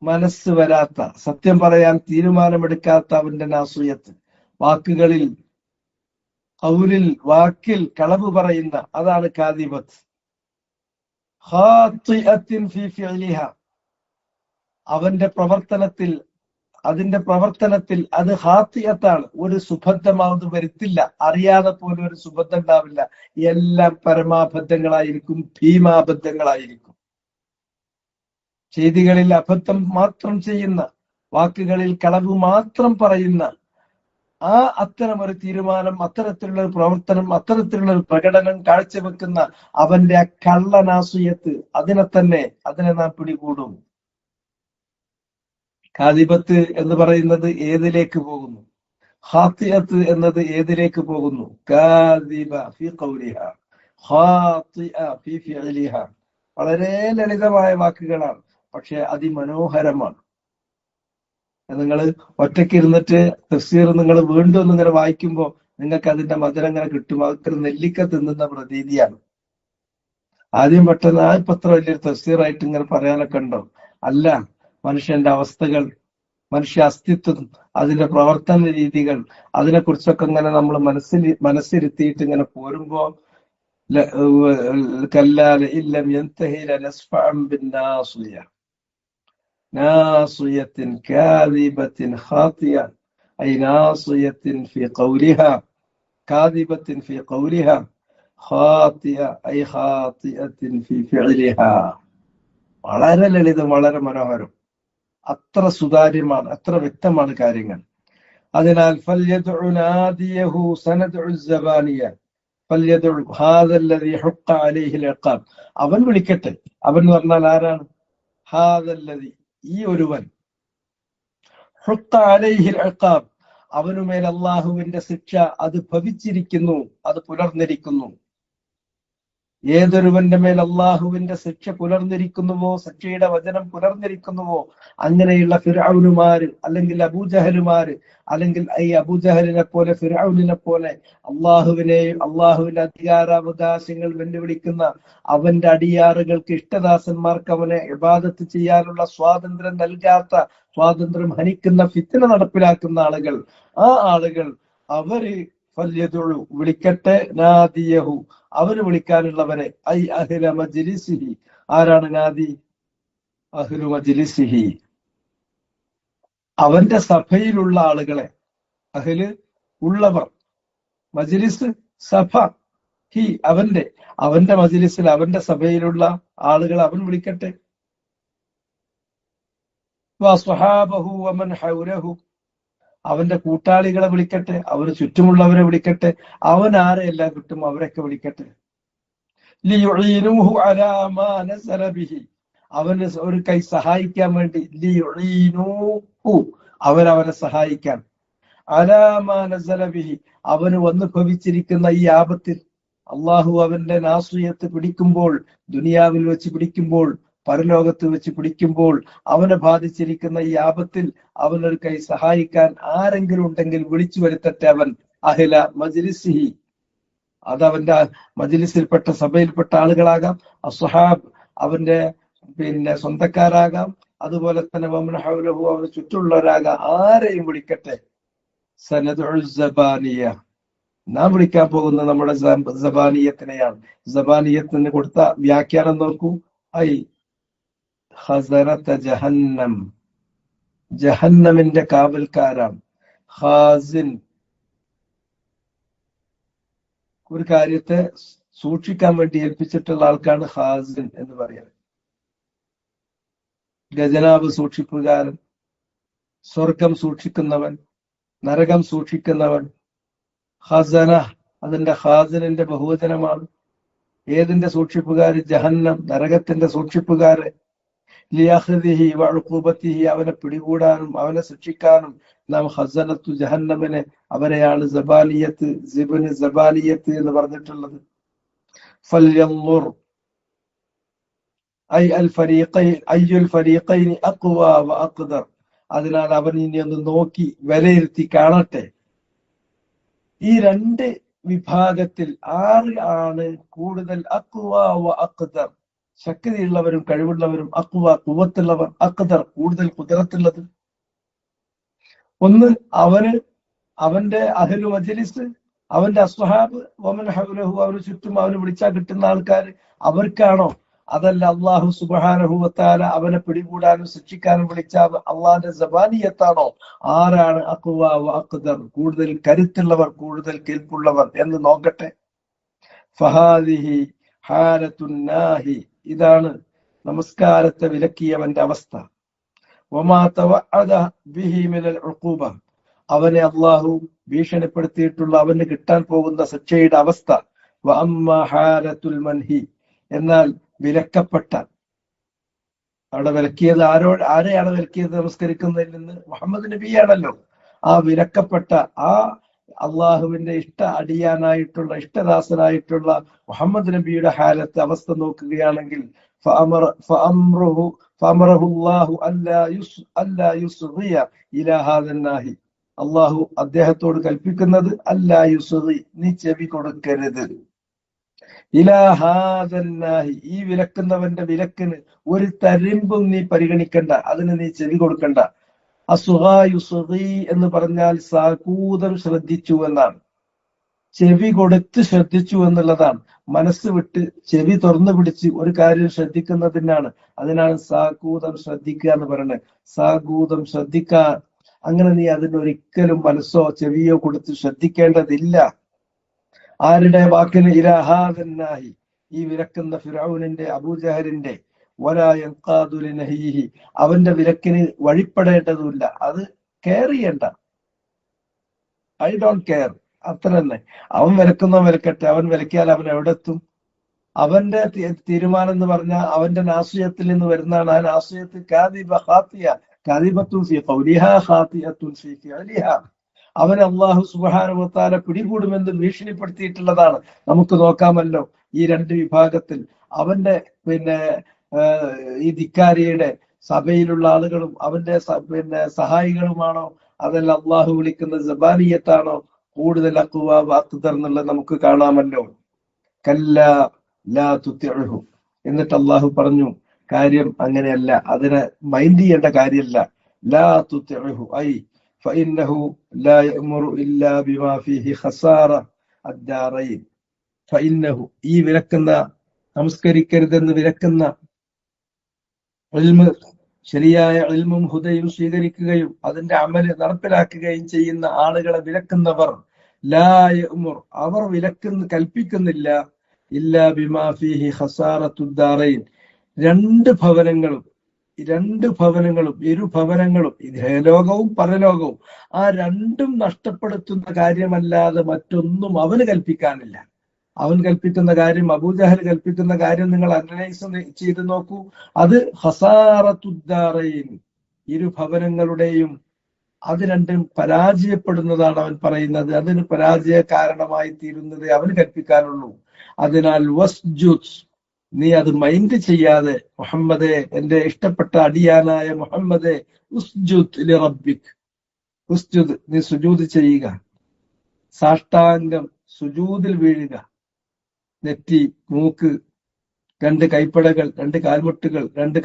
മനസ്സ് വരാത്ത, സത്യം പറയാൻ തീരുമാനമെടുക്കാത്ത അവന്റെ നാസിയത്ത്, വാക്കുകളിൽ, ഖൗലിൽ, വാക്കിൽ കളവ് പറയുന്ന, അതാണ് കാദിബത്ത്. ഖാതിഅത്തിൻ ഫീ ഫിഅലിഹാ, അവന്റെ പ്രവർത്തനത്തിൽ അതിന്റെ പ്രവർത്തനത്തിൽ അത് ഹാത്തിയത്താണ്. ഒരു സുബദ്ധമാവത് വരുത്തില്ല. അറിയാതെ പോലും ഒരു സുബദ്ധം ഉണ്ടാവില്ല. എല്ലാം പരമാബദ്ധങ്ങളായിരിക്കും, ഭീമാബദ്ധങ്ങളായിരിക്കും. ചെയ്തികളിൽ അബദ്ധം മാത്രം ചെയ്യുന്ന, വാക്കുകളിൽ കളവ് മാത്രം പറയുന്ന അത്തരമൊരു തീരുമാനം, അത്തരത്തിലുള്ള ഒരു പ്രവർത്തനം, അത്തരത്തിലുള്ള ഒരു പ്രകടനം കാഴ്ചവെക്കുന്ന അവന്റെ ആ കള്ളനാസുയത്ത്, അതിനെ നാം പിടികൂടും. കാദിബത്ത് എന്ന് പറയുന്നത് ഏതിലേക്ക് പോകുന്നു? ഖാത്തിഅത്ത് എന്നത് ഏതിലേക്ക് പോകുന്നു? കാദിബ ഫി ഖൗലിഹ, ഖാത്തിഅ ഫി ഫിഅലിഹ. വളരെ ലളിതമായ വാക്കുകളാണ്, പക്ഷെ അതിമനോഹരമാണ്. നിങ്ങൾ ഒറ്റയ്ക്ക് ഇരുന്നിട്ട് തഫ്സീർ നിങ്ങൾ വീണ്ടും ഒന്നിങ്ങനെ വായിക്കുമ്പോൾ നിങ്ങൾക്ക് അതിന്റെ മധുരം ഇങ്ങനെ കിട്ടും. അതൊക്കെ നെല്ലിക്ക തിന്നുന്ന പ്രതീതിയാണ്. ആദ്യം പെട്ടെന്ന് ഇപ്പൊ അത്ര വലിയൊരു തഫ്സീറായിട്ട് ഇങ്ങനെ പറയാനൊക്കെ ഉണ്ടോ? അല്ല, മനുഷ്യന്റെ അവസ്ഥകൾ, മനുഷ്യ അസ്തിത്വം, അതിന്റെ പ്രവർത്തന രീതികൾ, അതിനെക്കുറിച്ചൊക്കെ ഇങ്ങനെ നമ്മൾ മനസ്സിരുത്തിയിട്ട് ഇങ്ങനെ പോരുമ്പോ നാസിയത്തിൻ കാദിബത്തിൻ ഖാതിയ, ഐ നാസിയത്തിൻ ഫി ഖൗലിഹ, കാദിബത്തിൻ ഫി ഖൗലിഹ, ഖാതിയ ഐ ഖാതിയത്തിൻ ഫി ഫിഅലിഹ. വളരെ ലളിതം, വളരെ മനോഹരം. അത്ര സുതാര്യമാണ്, അത്ര വ്യക്തമാണ് കാര്യങ്ങൾ. അതിനാൽ ഫല്യദ്ഉ നാദിയഹു സനദ്ഉ الزبانിയ ഫല്യദ്ഉ ഹാദ الذي حق عليه العقاب. അവൻ വിളിക്കട്ടെ. അവൻ എന്ന് പറഞ്ഞാൽ ആരാണ്? ഹാദ الذي, ഈ ഒരുവൻ, حق عليه العقاب, അവനുമേൽ അല്ലാഹുവിന്റെ ശിക്ഷ അത് ഭവിച്ചിരിക്കുന്നു, അത് പുലർന്നിരിക്കുന്നു. ഏതൊരുവന്റെ മേൽ അള്ളാഹുവിന്റെ ശിക്ഷ പുലർന്നിരിക്കുന്നുവോ, ശിക്ഷയുടെ വചനം പുലർന്നിരിക്കുന്നുവോ, അങ്ങനെയുള്ള ഫിർഔനുമാര്, അല്ലെങ്കിൽ അബൂജഹലുമാര്, അല്ലെങ്കിൽ ഈ അബൂജഹലിനെ പോലെ ഫിർഔനിനെ പോലെ അള്ളാഹുവിന്റെ അധികാരാവകാശങ്ങൾ വെല്ലുവിളിക്കുന്ന അവന്റെ അടിയാറുകൾക്ക്, ഇഷ്ടദാസന്മാർക്ക് അവനെ ഇബാദത്ത് ചെയ്യാനുള്ള സ്വാതന്ത്ര്യം നൽകാത്ത, സ്വാതന്ത്ര്യം ഹനിക്കുന്ന, ഫിത്ന നടപ്പിലാക്കുന്ന ആളുകൾ, ആ ആളുകൾ അവര് ഫല്യദുഉ, വിളിക്കട്ടെ, നാദിയഹു, അവര് വിളിക്കാനുള്ളവരെ, ഐ അഹ്ല മജ്ലിസിഹി. ആരാണ് നാദി? അഹ്ലു മജ്ലിസിഹി, അവന്റെ സഭയിലുള്ള ആളുകളെ. അഹ്ല് ഉള്ളവർ, മജ്ലിസ് സഭ, ഹി അവന്റെ മജ്ലിസിൽ, അവന്റെ സഭയിലുള്ള ആളുകളെ അവൻ വിളിക്കട്ടെ. വസ്വഹാബഹു വമൻ ഹൗലഹു, അവന്റെ കൂട്ടാളികളെ വിളിക്കട്ടെ, അവന് ചുറ്റുമുള്ളവരെ വിളിക്കട്ടെ. അവൻ ആരെയെല്ലാം കിട്ടും അവരൊക്കെ വിളിക്കട്ടെ. ലിയുഈനുഹു അലാ മാ നസല ബിഹി, അവന് ഒരു കൈ സഹായിക്കാൻ വേണ്ടി. ലിയുഈനുഹു, അവനെ സഹായിക്കാൻ. അലാ മാ നസല ബിഹി, അവന് വന്നു ഭവിച്ചിരിക്കുന്ന ഈ ആപത്തിൽ. അള്ളാഹു അവന്റെ നാസിയത്ത് പിടിക്കുമ്പോൾ, ദുനിയാവിൽ വെച്ച് പിടിക്കുമ്പോൾ, പരലോകത്ത് വെച്ച് പിടിക്കുമ്പോൾ, അവനെ ബാധിച്ചിരിക്കുന്ന ഈ ആപത്തിൽ അവനൊരു കൈ സഹായിക്കാൻ ആരെങ്കിലും ഉണ്ടെങ്കിൽ വിളിച്ചു വരുത്തട്ടെ. അവൻ അഹ്ല മജ്ലിസിഹി, അതവന്റെ മജ്ലിസിൽപ്പെട്ട, സഭയിൽപ്പെട്ട ആളുകളാകാം. അസ്ഹാബ്, അവന്റെ സ്വന്തക്കാരാകാം. അതുപോലെ തന്നെ വമൻ ഹൗലഹു, അവന് ചുറ്റുള്ളവരാകാം. ആരെയും വിളിക്കട്ടെ. സനദ്ഉ സബാനിയ, നാം വിളിക്കാൻ പോകുന്ന നമ്മുടെ സബാനിയത്തിനെയാണ്. സബാനിയത്തിന് കൊടുത്ത വ്യാഖ്യാനം നോക്കൂ. ഐ ഖസറത ജഹന്നം, ജഹന്നമിന്റെ കാവൽക്കാരാണ്. ഖാസിൻ, ഒരു കാര്യത്തെ സൂക്ഷിക്കാൻ വേണ്ടി ഏൽപ്പിച്ചിട്ടുള്ള ആൾക്കാണ് ഖാസിൻ എന്ന് പറയുന്നത്. ഖജനാവ് സൂക്ഷിപ്പുകാരൻ, സ്വർഗം സൂക്ഷിക്കുന്നവൻ, നരകം സൂക്ഷിക്കുന്നവൻ. ഖസന, അതിന്റെ ഖാസിനിന്റെ ബഹുവചനമാണ്. ഏതിന്റെ സൂക്ഷിപ്പുകാര്? ജഹന്നം, നരകത്തിന്റെ സൂക്ഷിപ്പുകാര്. ലിയഖ്ദിഹി വഉഖൂബത്തിഹി, അവനെ പിടികൂടാനും അവനെ ശിക്ഷിക്കാനും നാം ഖസനത്തു ജഹന്നമിനെ, അവരെയാണ് സബാലിയത്ത്, സിബ്ന് സബാലിയത്ത് എന്ന് പറഞ്ഞിട്ടുള്ളത്. ഫൽയൻദുർ ഐ അൽ ഫരീഖൈൻ, അയ്യുൽ ഫരീഖൈനി അഖ്വാ വഅഖ്ദർ, അതിനാൽ അവൻ ഇനി ഒന്ന് നോക്കി വിലയിരുത്തി കാണട്ടെ. ഈ രണ്ട് വിഭാഗത്തിൽ ആര് ആണ് കൂടുതൽ അഖ്വാ വഅഖ്ദർ, ശക്തിയുള്ളവരും കഴിവുള്ളവരും. അഖ്വ, ഖുവത്തുള്ളവർ. അഖ്ദർ, കൂടുതൽ ഖുദ്റത്തുള്ളത്. ഒന്ന് അവന്റെ അഹ്ലു മജ്ലിസ്, അവന്റെ അസ്ഹാബ്, വമൻ ഹൗലഹു, അവന് ചുറ്റും അവന് വിളിച്ചാൽ കിട്ടുന്ന ആൾക്കാർ. അവർക്കാണോ അതല്ല അള്ളാഹു സുബ്ഹാനഹു വ തആല അവനെ പിടികൂടാനും ശിക്ഷിക്കാനും വിളിച്ച അള്ളാഹിന്റെ സബാനിയത്താണോ? ആരാണ് അഖ്വ വ അഖ്ദർ, കൂടുതൽ കരുത്തുള്ളവർ, കൂടുതൽ കെൽപ്പുള്ളവർ എന്ന് നോക്കട്ടെ. ഫഹാദിഹി ഹാലത്തുൻ നാഹി, ഇതാണ് നമസ്കാരത്തെ വിലക്കിയവന്റെ അവസ്ഥ. വമാ തവഅദ ബിഹി മിനൽ ഉഖൂബ, അവനെ അള്ളാഹു ഭീഷണിപ്പെടുത്തിയിട്ടുള്ള അവന് കിട്ടാൻ പോകുന്ന ശിക്ഷയുടെ അവസ്ഥ. വ അമ്മാ ഹാലത്തുൽ മൻഹി, എന്നാൽ വിലക്കപ്പെട്ട, അവിടെ വിലക്കിയത് ആരെയാണ് വിലക്കിയത്? നമസ്കരിക്കുന്നതിൽ നിന്ന് മുഹമ്മദ് നബിയാണല്ലോ. ആ വിലക്കപ്പെട്ട, ആ അള്ളാഹുവിന്റെ അടിയാനായിട്ടുള്ള ഇഷ്ടദാസനായിട്ടുള്ള മുഹമ്മദ് നബിയുടെ ഹാലത്ത് അവസ്ഥ നോക്കുകയാണെങ്കിൽ അള്ളാഹു അദ്ദേഹത്തോട് കൽപ്പിക്കുന്നത് അല്ലാ യുസ്ഗി, നീ ചെവി കൊടുക്കരുത്. ഇലാഹാദന്നാഹി, ഈ വിലക്കുന്നവന്റെ വിലക്കിന് ഒരു തരിമ്പും നീ പരിഗണിക്കണ്ട, അതിന് നീ ചെവി കൊടുക്കണ്ട. അസുഖി എന്ന് പറഞ്ഞാൽ സാകൂതം ശ്രദ്ധിച്ചു എന്നാണ്. ചെവി കൊടുത്ത് ശ്രദ്ധിച്ചു എന്നുള്ളതാണ്. മനസ്സ് വിട്ട് ചെവി തുറന്നു പിടിച്ച് ഒരു കാര്യം ശ്രദ്ധിക്കുന്നതിനാണ്, അതിനാണ് സാകൂതം ശ്രദ്ധിക്കുക എന്ന് പറയുന്നത്. സാകൂതം ശ്രദ്ധിക്കാൻ, അങ്ങനെ നീ അതിനൊരിക്കലും മനസ്സോ ചെവിയോ കൊടുത്ത് ശ്രദ്ധിക്കേണ്ടതില്ല. ആരുടെ വാക്കിന്? ഇലാഹാദന്നാഹി, ഈ വിലക്കുന്ന ഫിറഔനിന്റെ, അബൂജഹലിന്റെ, വലായൻഖാദുലിനഹിഹി, അവന്റെ വിലക്കിന് വഴിപ്പെടേണ്ടതുമില്ല, അത് കെയർ ചെയ്യണ്ട. ഐ ഡോണ്ട് കെയർ, അത്ര തന്നെ. അവൻ വിലക്കുന്ന വിലക്കട്ടെ, അവൻ വിലക്കിയാൽ അവൻ എവിടെ എത്തും? അവന്റെ തീരുമാനം എന്ന് പറഞ്ഞാൽ അവന്റെ നാസിയത്തിൽ നിന്ന് വരുന്നതാണ്. ആ നാസിയത്ത് കാദിബ ഖാത്തിയ, കാദിബത്തുൻ ഫീ ഖൗലിഹാ ഖാത്തിയത്തുൻ ഫീ ഫിഅലിഹാ. അവൻ അല്ലാഹു സുബ്ഹാനഹു വ തആല പിടികൂടുമെന്ന് ഭീഷണിപ്പെടുത്തിയിട്ടുള്ളതാണ്. നമുക്ക് നോക്കാമല്ലോ ഈ രണ്ട് വിഭാഗത്തിൽ. അവന്റെ ഈ ധിക്കാരിയുടെ സഭയിലുള്ള ആളുകളും അവന്റെ സഹായികളുമാണോ, അതല്ല അള്ളാഹു വിളിക്കുന്ന സബാനിയത്താണോ കൂടുതൽ അഖ്വ വ അഖ്ദർ എന്നുള്ളത് നമുക്ക് കാണാമല്ലോ. കല്ലാ ലാ തുതിഉഹു, എന്നിട്ട് അള്ളാഹു പറഞ്ഞു കാര്യം അങ്ങനെയല്ല, അതിനെ മൈൻഡ് ചെയ്യേണ്ട കാര്യമല്ല. ലാ തുതിഉഹു ഐ ഫഇന്നഹു ലാ യഅ്മുറു ഇല്ലാ ബിമാ ഫീഹി ഖസാറ അദ്ദാറൈൻ. ഫഇന്നഹു, ഈ വിലക്കുന്ന, നമസ്കരിക്കരുതെന്ന് വിലക്കുന്ന ഇൽമ്, ശരിയായ ഇൽമും ഹുദയും സ്വീകരിക്കുകയും അതിന്റെ അമല് നടപ്പിലാക്കുകയും ചെയ്യുന്ന ആളുകളെ വിലക്കുന്നവർ, ലാ യഅ്മുർ, അവർ കൽപ്പിക്കുന്നില്ല, ഇല്ലാ ബിമാ ഫീഹി ഖസാറത്തുദ്ദാറൈൻ, രണ്ട് ഭവനങ്ങളും, ഇരുഭവനങ്ങളും, ഇഹലോകവും പരലോകവും, ആ രണ്ടും നഷ്ടപ്പെടുത്തുന്ന കാര്യമല്ലാതെ മറ്റൊന്നും അവന് കൽപ്പിക്കാനില്ല. അവൻ കൽപ്പിക്കുന്ന കാര്യം, അബൂജഹൽ കൽപ്പിക്കുന്ന കാര്യം നിങ്ങൾ അനലൈസ് ചെയ്ത് നോക്കൂ. അത് ഖസാറത്തുദ്ദാറൈൻ, ഇരുഭവനങ്ങളുടെയും, അത് രണ്ടും പരാജയപ്പെടുന്നതാണ് അവൻ പറയുന്നത്. അതിന് പരാജയ കാരണമായി തീരുന്നത് അവന് കൽപ്പിക്കാനുള്ളൂ. അതിനാൽ വസ്ജുദ്, നീ അത് മൈൻഡ് ചെയ്യാതെ മുഹമ്മദേ, എന്റെ ഇഷ്ടപ്പെട്ട അടിയാനായ മുഹമ്മദേ, ഉസ്ജുദ് ലിറബ്ബിക്, ഉസ്ജുദ്, നീ സുജൂദ് ചെയ്യുക, സാഷ്ടാംഗം സുജൂദിൽ വീഴുക. നെറ്റി, മൂക്ക്, രണ്ട് കൈപ്പടകൾ, രണ്ട് കാൽമുട്ടുകൾ, രണ്ട്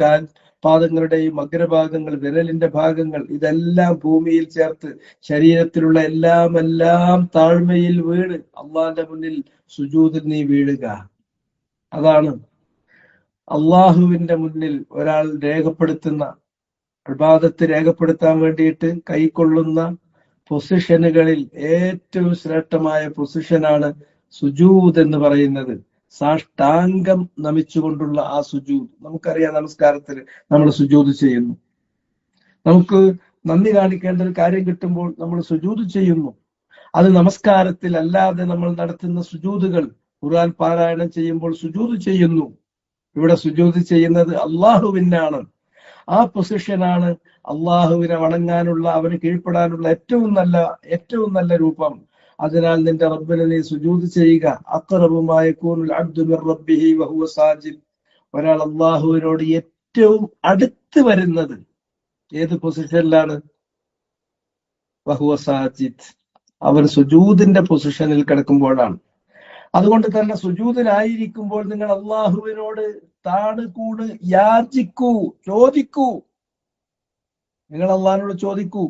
പാദങ്ങളുടെയും അഗ്രഭാഗങ്ങൾ, വിരലിന്റെ ഭാഗങ്ങൾ, ഇതെല്ലാം ഭൂമിയിൽ ചേർത്ത് ശരീരത്തിലുള്ള എല്ലാം താഴ്മയിൽ വീണ് അള്ളാന്റെ മുന്നിൽ സുജൂദിൽ നീ വീഴുക. അതാണ് അള്ളാഹുവിന്റെ മുന്നിൽ ഒരാൾ രേഖപ്പെടുത്തുന്ന, ഇബാദത്ത് രേഖപ്പെടുത്താൻ വേണ്ടിയിട്ട് കൈക്കൊള്ളുന്ന പൊസിഷനുകളിൽ ഏറ്റവും ശ്രേഷ്ഠമായ പൊസിഷനാണ് സുജൂദ് എന്ന് പറയുന്നത്. സാഷ്ടാംഗം നമിച്ചുകൊണ്ടുള്ള ആ സുജൂദ്. നമുക്കറിയാം, നമസ്കാരത്തിൽ നമ്മൾ സുജൂദ് ചെയ്യുന്നു. നമുക്ക് നന്ദി കാണിക്കേണ്ട ഒരു കാര്യം കിട്ടുമ്പോൾ നമ്മൾ സുജൂദ് ചെയ്യുന്നു. അത് നമസ്കാരത്തിൽ അല്ലാതെ നമ്മൾ നടത്തുന്ന സുജൂദുകൾ, ഖുർആൻ പാരായണം ചെയ്യുമ്പോൾ സുജൂദ് ചെയ്യുന്നു. ഇവിടെ സുജൂദ് ചെയ്യുന്നത് അള്ളാഹുവിനാണ്. ആ പൊസിഷനാണ് അള്ളാഹുവിനെ വണങ്ങാനുള്ള, അവന് കീഴ്പ്പെടാനുള്ള ഏറ്റവും നല്ല രൂപം. അതിനാൽ നിന്റെ റബ്ബിനെ നീ സുജൂദ് ചെയ്യുക. അഖ്റബു മാ യകൂനുൽ അബ്ദു മിർ റബ്ബിഹി വഹുവ സാജിദ്, ഒരാൾ അള്ളാഹുവിനോട് ഏറ്റവും അടുത്ത് വരുന്നത് ഏത് പൊസിഷനിലാണ്? വഹുവ സാജിദ്, അവൻ സുജൂദിന്റെ പൊസിഷനിൽ കിടക്കുമ്പോഴാണ്. അതുകൊണ്ട് തന്നെ സുജൂദിലായിരിക്കുമ്പോൾ നിങ്ങൾ അള്ളാഹുവിനോട് താണുകൂണ്, യാചിക്കൂ, ചോദിക്കൂ. നിങ്ങൾ അള്ളാഹിനോട് ചോദിക്കൂ.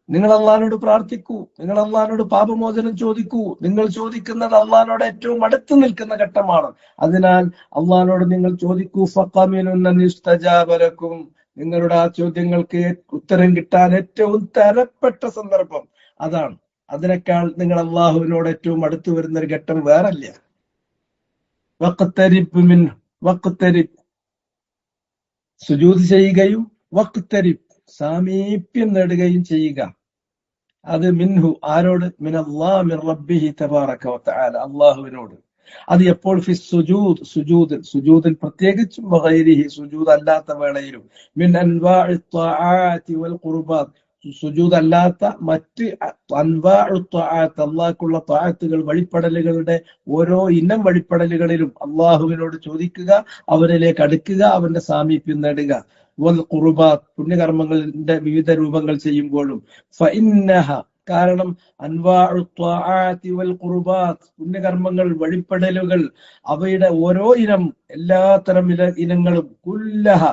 നിങ്ങൾ അള്ളാഹിനോട് പ്രാർത്ഥിക്കൂ, നിങ്ങൾ അള്ളാഹിനോട് പാപമോചനം ചോദിക്കൂ. നിങ്ങൾ ചോദിക്കുന്നത് അള്ളാഹിനോട് ഏറ്റവും അടുത്ത് നിൽക്കുന്ന ഘട്ടമാണ്. അതിനാൽ അള്ളാഹിനോട് നിങ്ങൾ ചോദിക്കൂ. ഫഖമിനുസ്തജാബലക്കും, നിങ്ങളുടെ ആ ചോദ്യങ്ങൾക്ക് ഉത്തരം കിട്ടാൻ ഏറ്റവും തരപ്പെട്ട സന്ദർഭം അതാണ്. അതിനേക്കാൾ നിങ്ങൾ അള്ളാഹുവിനോട് ഏറ്റവും അടുത്ത് വരുന്ന ഒരു ഘട്ടം വേറല്ല. വഖ്തരിബ് മിൻഹു, വഖ്തരിബ് സുജൂദ് ചെയ്യുകയും വഖ്തരിബ് സാമീപ്യം നേടുകയും ചെയ്യുക. അത് മിൻഹു ആരോട്? മിനല്ലാഹ് മിൻ റബ്ബിഹി തബാറക വതആല, അള്ളാഹുവിനോട്. അത് എപ്പോൾ? ഫി സുജൂദ്, സുജൂദിൽ പ്രത്യേകിച്ചും വഗൈരിഹി സുജൂദ് അല്ലാത്ത വേളയിലും. മിൻ അൻവാഇ ത്വാആത്തി വൽ ഖുർബാത്ത്, സുജൂദ് അല്ലാത്ത മറ്റ് അൻവാഉ ത്വാആത്ത്, അള്ളാഹ്ക്കുള്ള ത്വാഅത്തുകൾ, വഴിപ്പെടലുകളുടെ ഓരോ ഇനം വഴിപ്പെടലുകളിലും അള്ളാഹുവിനോട് ചോദിക്കുക, അവനിലേക്ക് അടുക്കുക, അവന്റെ സാമീപ്യം നേടുക. വൽ ഖുർബാത്ത്, പുണ്യകർമ്മങ്ങളുടെ വിവിധ രൂപങ്ങൾ ചെയ്യുമ്പോഴും. ഫഇന്നഹ, കാരണം അൻവാഉ ത്വാആത്തി വൽ ഖുർബാത്ത്, പുണ്യകർമ്മങ്ങൾ, വഴിപ്പെടലുകൾ, അവയുടെ ഓരോ ഇനം, എല്ലാത്തരം ഇനങ്ങളും, കുല്ലഹ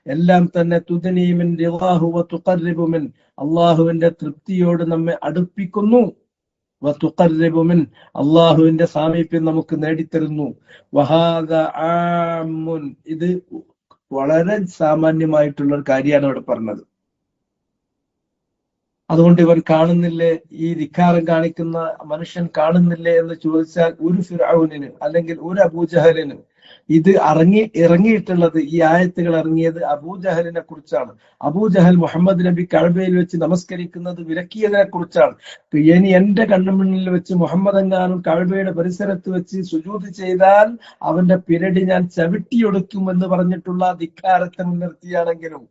എല്ലാം തന്നെ, തുദ്നി മിൻ റിളാഹു വതുഖർരിബു മിൻ, അള്ളാഹുവിന്റെ തൃപ്തിയോട് നമ്മെ അടുപ്പിക്കുന്നു. വതുഖർരിബു മിൻ, അള്ളാഹുവിന്റെ സാമീപ്യം നമുക്ക് നേടിത്തരുന്നു. വഹാദ ആമുൻ, ഇത് വളരെ സാമാന്യമായിട്ടുള്ള ഒരു കാര്യമാണ് ഇവിടെ പറഞ്ഞത്. അതുകൊണ്ട് ഇവൻ കാണുന്നില്ലേ, ഈ ധിക്കാരം കാണിക്കുന്ന മനുഷ്യൻ കാണുന്നില്ലേ എന്ന് ചോദിച്ചാൽ, ഒരു ഫിർഔനിന് അല്ലെങ്കിൽ ഒരു അബൂജഹലിന് ഇത് ഇറങ്ങിയിട്ടുള്ളത്, ഈ ആയത്തുകൾ ഇറങ്ങിയത് അബൂജഹലിനെ കുറിച്ചാണ്. അബൂജഹൽ മുഹമ്മദ് നബി കഅബയിൽ വെച്ച് നമസ്കരിക്കുന്നത് വിലക്കിയതിനെ കുറിച്ചാണ്. ഇനി എന്റെ കണ്ണുമുന്നിൽ വെച്ച് മുഹമ്മദ് എങ്ങാനും കഅബയുടെ പരിസരത്ത് വെച്ച് സുജൂദ് ചെയ്താൽ അവന്റെ പിരടി ഞാൻ ചവിട്ടിയൊടുക്കും എന്ന് പറഞ്ഞിട്ടുള്ള ധിക്കാരത്തെ മുൻനിർത്തിയാണെങ്കിലും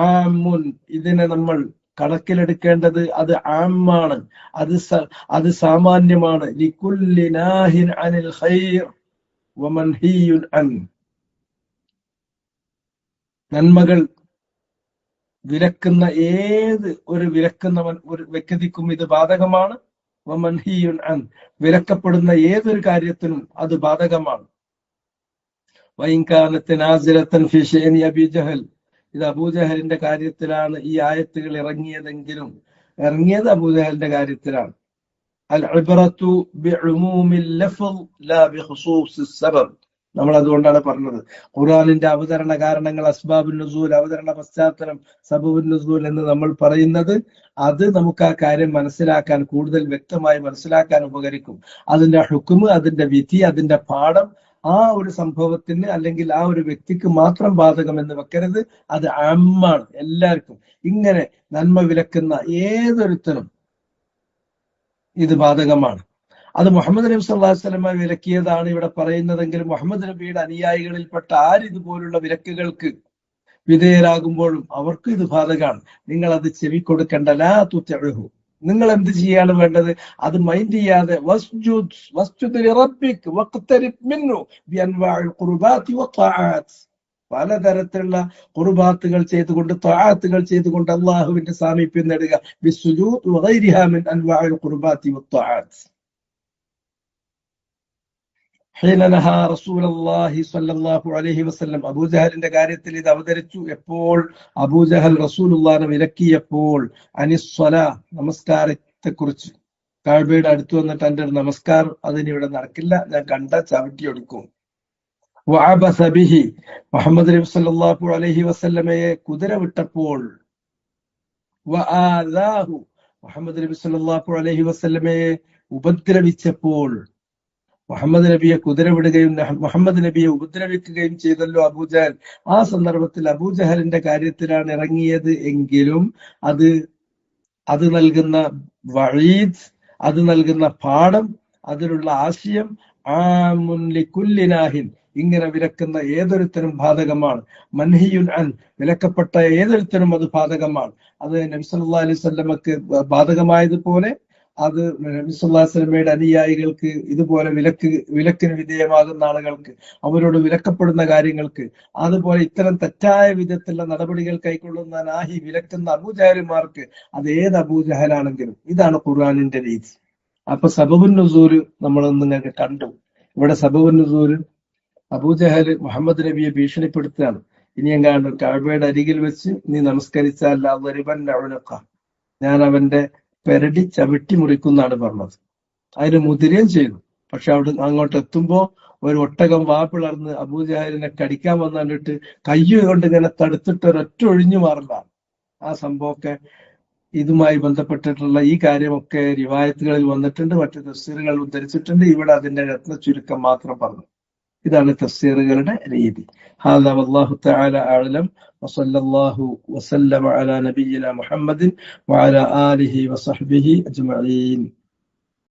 ആമുൻ, ഇതിനെ നമ്മൾ കണക്കിലെടുക്കേണ്ടത് അത് ആമാണ്, അത് സാമാന്യമാണ്. ലികുല്ലി നാഹിൻ അനിൽ ഖൈർ വമൻഹിയുൻ അൻ, നന്മകൾ വിലക്കുന്ന ഒരു വ്യക്തിക്കും ഇത് ബാധകമാണ്. വമൻഹിയുൻ അൻ, വിലക്കപ്പെടുന്ന ഏതൊരു കാര്യത്തിനും അത് ബാധകമാണ്. വഇൻ കാനത് നാസിലതൻ ഫീ ശഅനി അബീ ജഹൽ, ഇത് അബൂജഹലിന്റെ കാര്യത്തിലാണ് ഈ ആയത്തുകൾ ഇറങ്ങിയതെങ്കിലും ഇറങ്ങിയത് അബൂജഹലിന്റെ കാര്യത്തിലാണ്. അൽ ഇബ്റതു ബിഉമൂമിൽ ലഫ്ള് ലാ ബിഖുസൂസിസ് സബബ്, നമ്മൾ അതുകൊണ്ടാണ് പറഞ്ഞത് ഖുർആനിന്റെ അവതരണ കാരണങ്ങൾ, അസ്ബാബുൻ നുസൂൽ, അവതരണ പശ്ചാത്തലം, സബബുൻ നുസൂൽ എന്ന് നമ്മൾ പറയുന്നത്, അത് നമുക്ക് ആ കാര്യം മനസ്സിലാക്കാൻ, കൂടുതൽ വ്യക്തമായി മനസ്സിലാക്കാൻ ഉപകരിക്കും. അതിന്റെ ഹുക്മ്, അതിന്റെ വിധി, അതിന്റെ പാഠം ആ ഒരു സംഭവത്തിന് അല്ലെങ്കിൽ ആ ഒരു വ്യക്തിക്ക് മാത്രം ബാധകമെന്ന് വെക്കരുത്. അത് ആമ്മാണ്, എല്ലാവർക്കും. ഇങ്ങനെ നന്മ വിലക്കുന്ന ഏതൊരുത്തരും ഇത് ബാധകമാണ്. അത് മുഹമ്മദ് നബി സല്ലല്ലാഹു അലൈഹി വസല്ലം വിലക്കിയതാണ് ഇവിടെ പറയുന്നതെങ്കിൽ മുഹമ്മദ് നബിയുടെ അനുയായികളിൽപ്പെട്ട ആരിതുപോലുള്ള വിലക്കുകൾക്ക് വിധേയരാകുമ്പോഴും അവർക്ക് ഇത് ബാധകമാണ്. നിങ്ങൾ അത് ചെവിക്കൊടുക്കേണ്ട. ലാ തുതിഉഹു, നിങ്ങൾ എന്ത് ചെയ്യാണ് വേണ്ടത്? അത് മൈൻഡ് ചെയ്യാതെ വസ്ജുദ് ലിറബ്ബിക് വഖ്തരിബ് മിൻഹു ബിഅൻവാഇൽ ഖുർബാത്തി വത്വാഅത്ത്, പലതരത്തിലുള്ള ഖുർബാത്തുകൾ ചെയ്തുകൊണ്ട്, ത്വാഅത്തുകൾ ചെയ്തുകൊണ്ട് അള്ളാഹുവിന്റെ സാമീപ്യം നേടുക. ബിസ്സുജൂദ് വഗൈരിഹാ മിൻ അൻവാഇൽ ഖുർബാത്തി വത്വാഅത്ത്. ഹീന നഹാ റസൂലുള്ളാഹി സ്വല്ലല്ലാഹു അലൈഹി വസല്ലം, അബൂജഹലിന്റെ കാര്യത്തിൽ ഇത് അവതരിച്ചു. എപ്പോൾ? അബൂജഹൽ റസൂലുള്ളാഹിനെ വിലക്കിയപ്പോൾ. അനിസ്സലാ, നമസ്കാരത്തെ കുറിച്ച്. കഅബയുടെ അടുത്ത് വന്നിട്ട് എന്റെ ഒരു നമസ്കാരം അതിനിവിടെ നടക്കില്ല, ഞാൻ കണ്ട ചവിട്ടിയെടുക്കും. വഅബസ ബിഹി, മുഹമ്മദ് നബി സല്ലല്ലാഹു അലൈഹി വസല്ലമയെ കുതിര വിട്ടപ്പോൾ. വആദാഹു, മുഹമ്മദ് നബി സല്ലല്ലാഹു അലൈഹി വസല്ലമയെ ഉപദ്രവിച്ചപ്പോൾ. മുഹമ്മദ് നബിയെ കുതിര വിടുകയും മുഹമ്മദ് നബിയെ ഉപദ്രവിക്കുകയും ചെയ്തല്ലോ അബൂജഹൽ. ആ സന്ദർഭത്തിൽ അബൂജഹലിന്റെ കാര്യത്തിലാണ് ഇറങ്ങിയത് എങ്കിലും അത് നൽകുന്ന വഈദ്, അത് നൽകുന്ന പാഠം, അതിലുള്ള ആശയം ആമുൻ ലികുല്ലി നാഹിൻ, ഇങ്ങനെ വിലക്കുന്ന ഏതൊരുത്തരും ബാധകമാണ്. മൻഹിയുൻ അൻ, വിലക്കപ്പെട്ട ഏതൊരുത്തരും അത് ബാധകമാണ്. അത് നബി സല്ലല്ലാഹു അലൈഹി വസല്ലമക്ക് ബാധകമായതുപോലെ അത് നബി സല്ലല്ലാഹു അലൈഹി വസല്ലമയുടെ അനുയായികൾക്ക്, ഇതുപോലെ വിലക്കിന് വിധേയമാകുന്ന ആളുകൾക്ക്, അവരോട് വിലക്കപ്പെടുന്ന കാര്യങ്ങൾക്ക്, അതുപോലെ ഇത്തരം തെറ്റായ വിധത്തിലുള്ള നടപടികൾ കൈക്കൊള്ളുന്ന നാഹി, വിലക്കുന്ന അബൂജഹലുമാർക്ക്, അത് ഏത് അബൂജഹലാണെങ്കിലും. ഇതാണ് ഖുർആനിന്റെ രീതി. അപ്പൊ സബബുൻ നുസൂൽ നമ്മൾ നിങ്ങൾക്ക് കണ്ടു. ഇവിടെ സബബുൻ നുസൂൽ അബൂജഹൽ മുഹമ്മദ് നബിയെ ഭീഷണിപ്പെടുത്തുകയാണ്. ഇനി എങ്ങാണ്ട് കഅബയുടെ അരികിൽ വെച്ച് നീ നമസ്കരിച്ചാൽ ഞാൻ അവന്റെ പെരടി ചവിട്ടി മുറിക്കുന്നാണ് പറഞ്ഞത്. അതിന് മുതിരുകയും ചെയ്തു. പക്ഷെ അവിടെ അങ്ങോട്ട് എത്തുമ്പോ ഒരു ഒട്ടകം വാ പിളർന്ന് അബൂജഹലിനെ കടിക്കാൻ വന്നിട്ട് കയ്യ് കൊണ്ട് ഇങ്ങനെ തടുത്തിട്ട് ഒരൊറ്റ ഒഴിഞ്ഞു മാറില്ല. ആ സംഭവമൊക്കെ ഇതുമായി ബന്ധപ്പെട്ടിട്ടുള്ള ഈ കാര്യമൊക്കെ റിവായത്തുകളിൽ വന്നിട്ടുണ്ട്, മറ്റു തഫ്സീറുകൾ ഉദ്ധരിച്ചിട്ടുണ്ട്. ഇവിടെ അതിന്റെ രത്ന ചുരുക്കം മാത്രം പറഞ്ഞു. ഇതാണ് തഫ്സീറുകളുടെ രീതി. ഹാദാ വല്ലാഹു തആല അഅലം വസല്ലല്ലാഹു വസല്ലമ അലാ നബിയിന മുഹമ്മദിൻ വഅലാ ആലിഹി വസഹ്ബിഹി അജ്മഈൻ.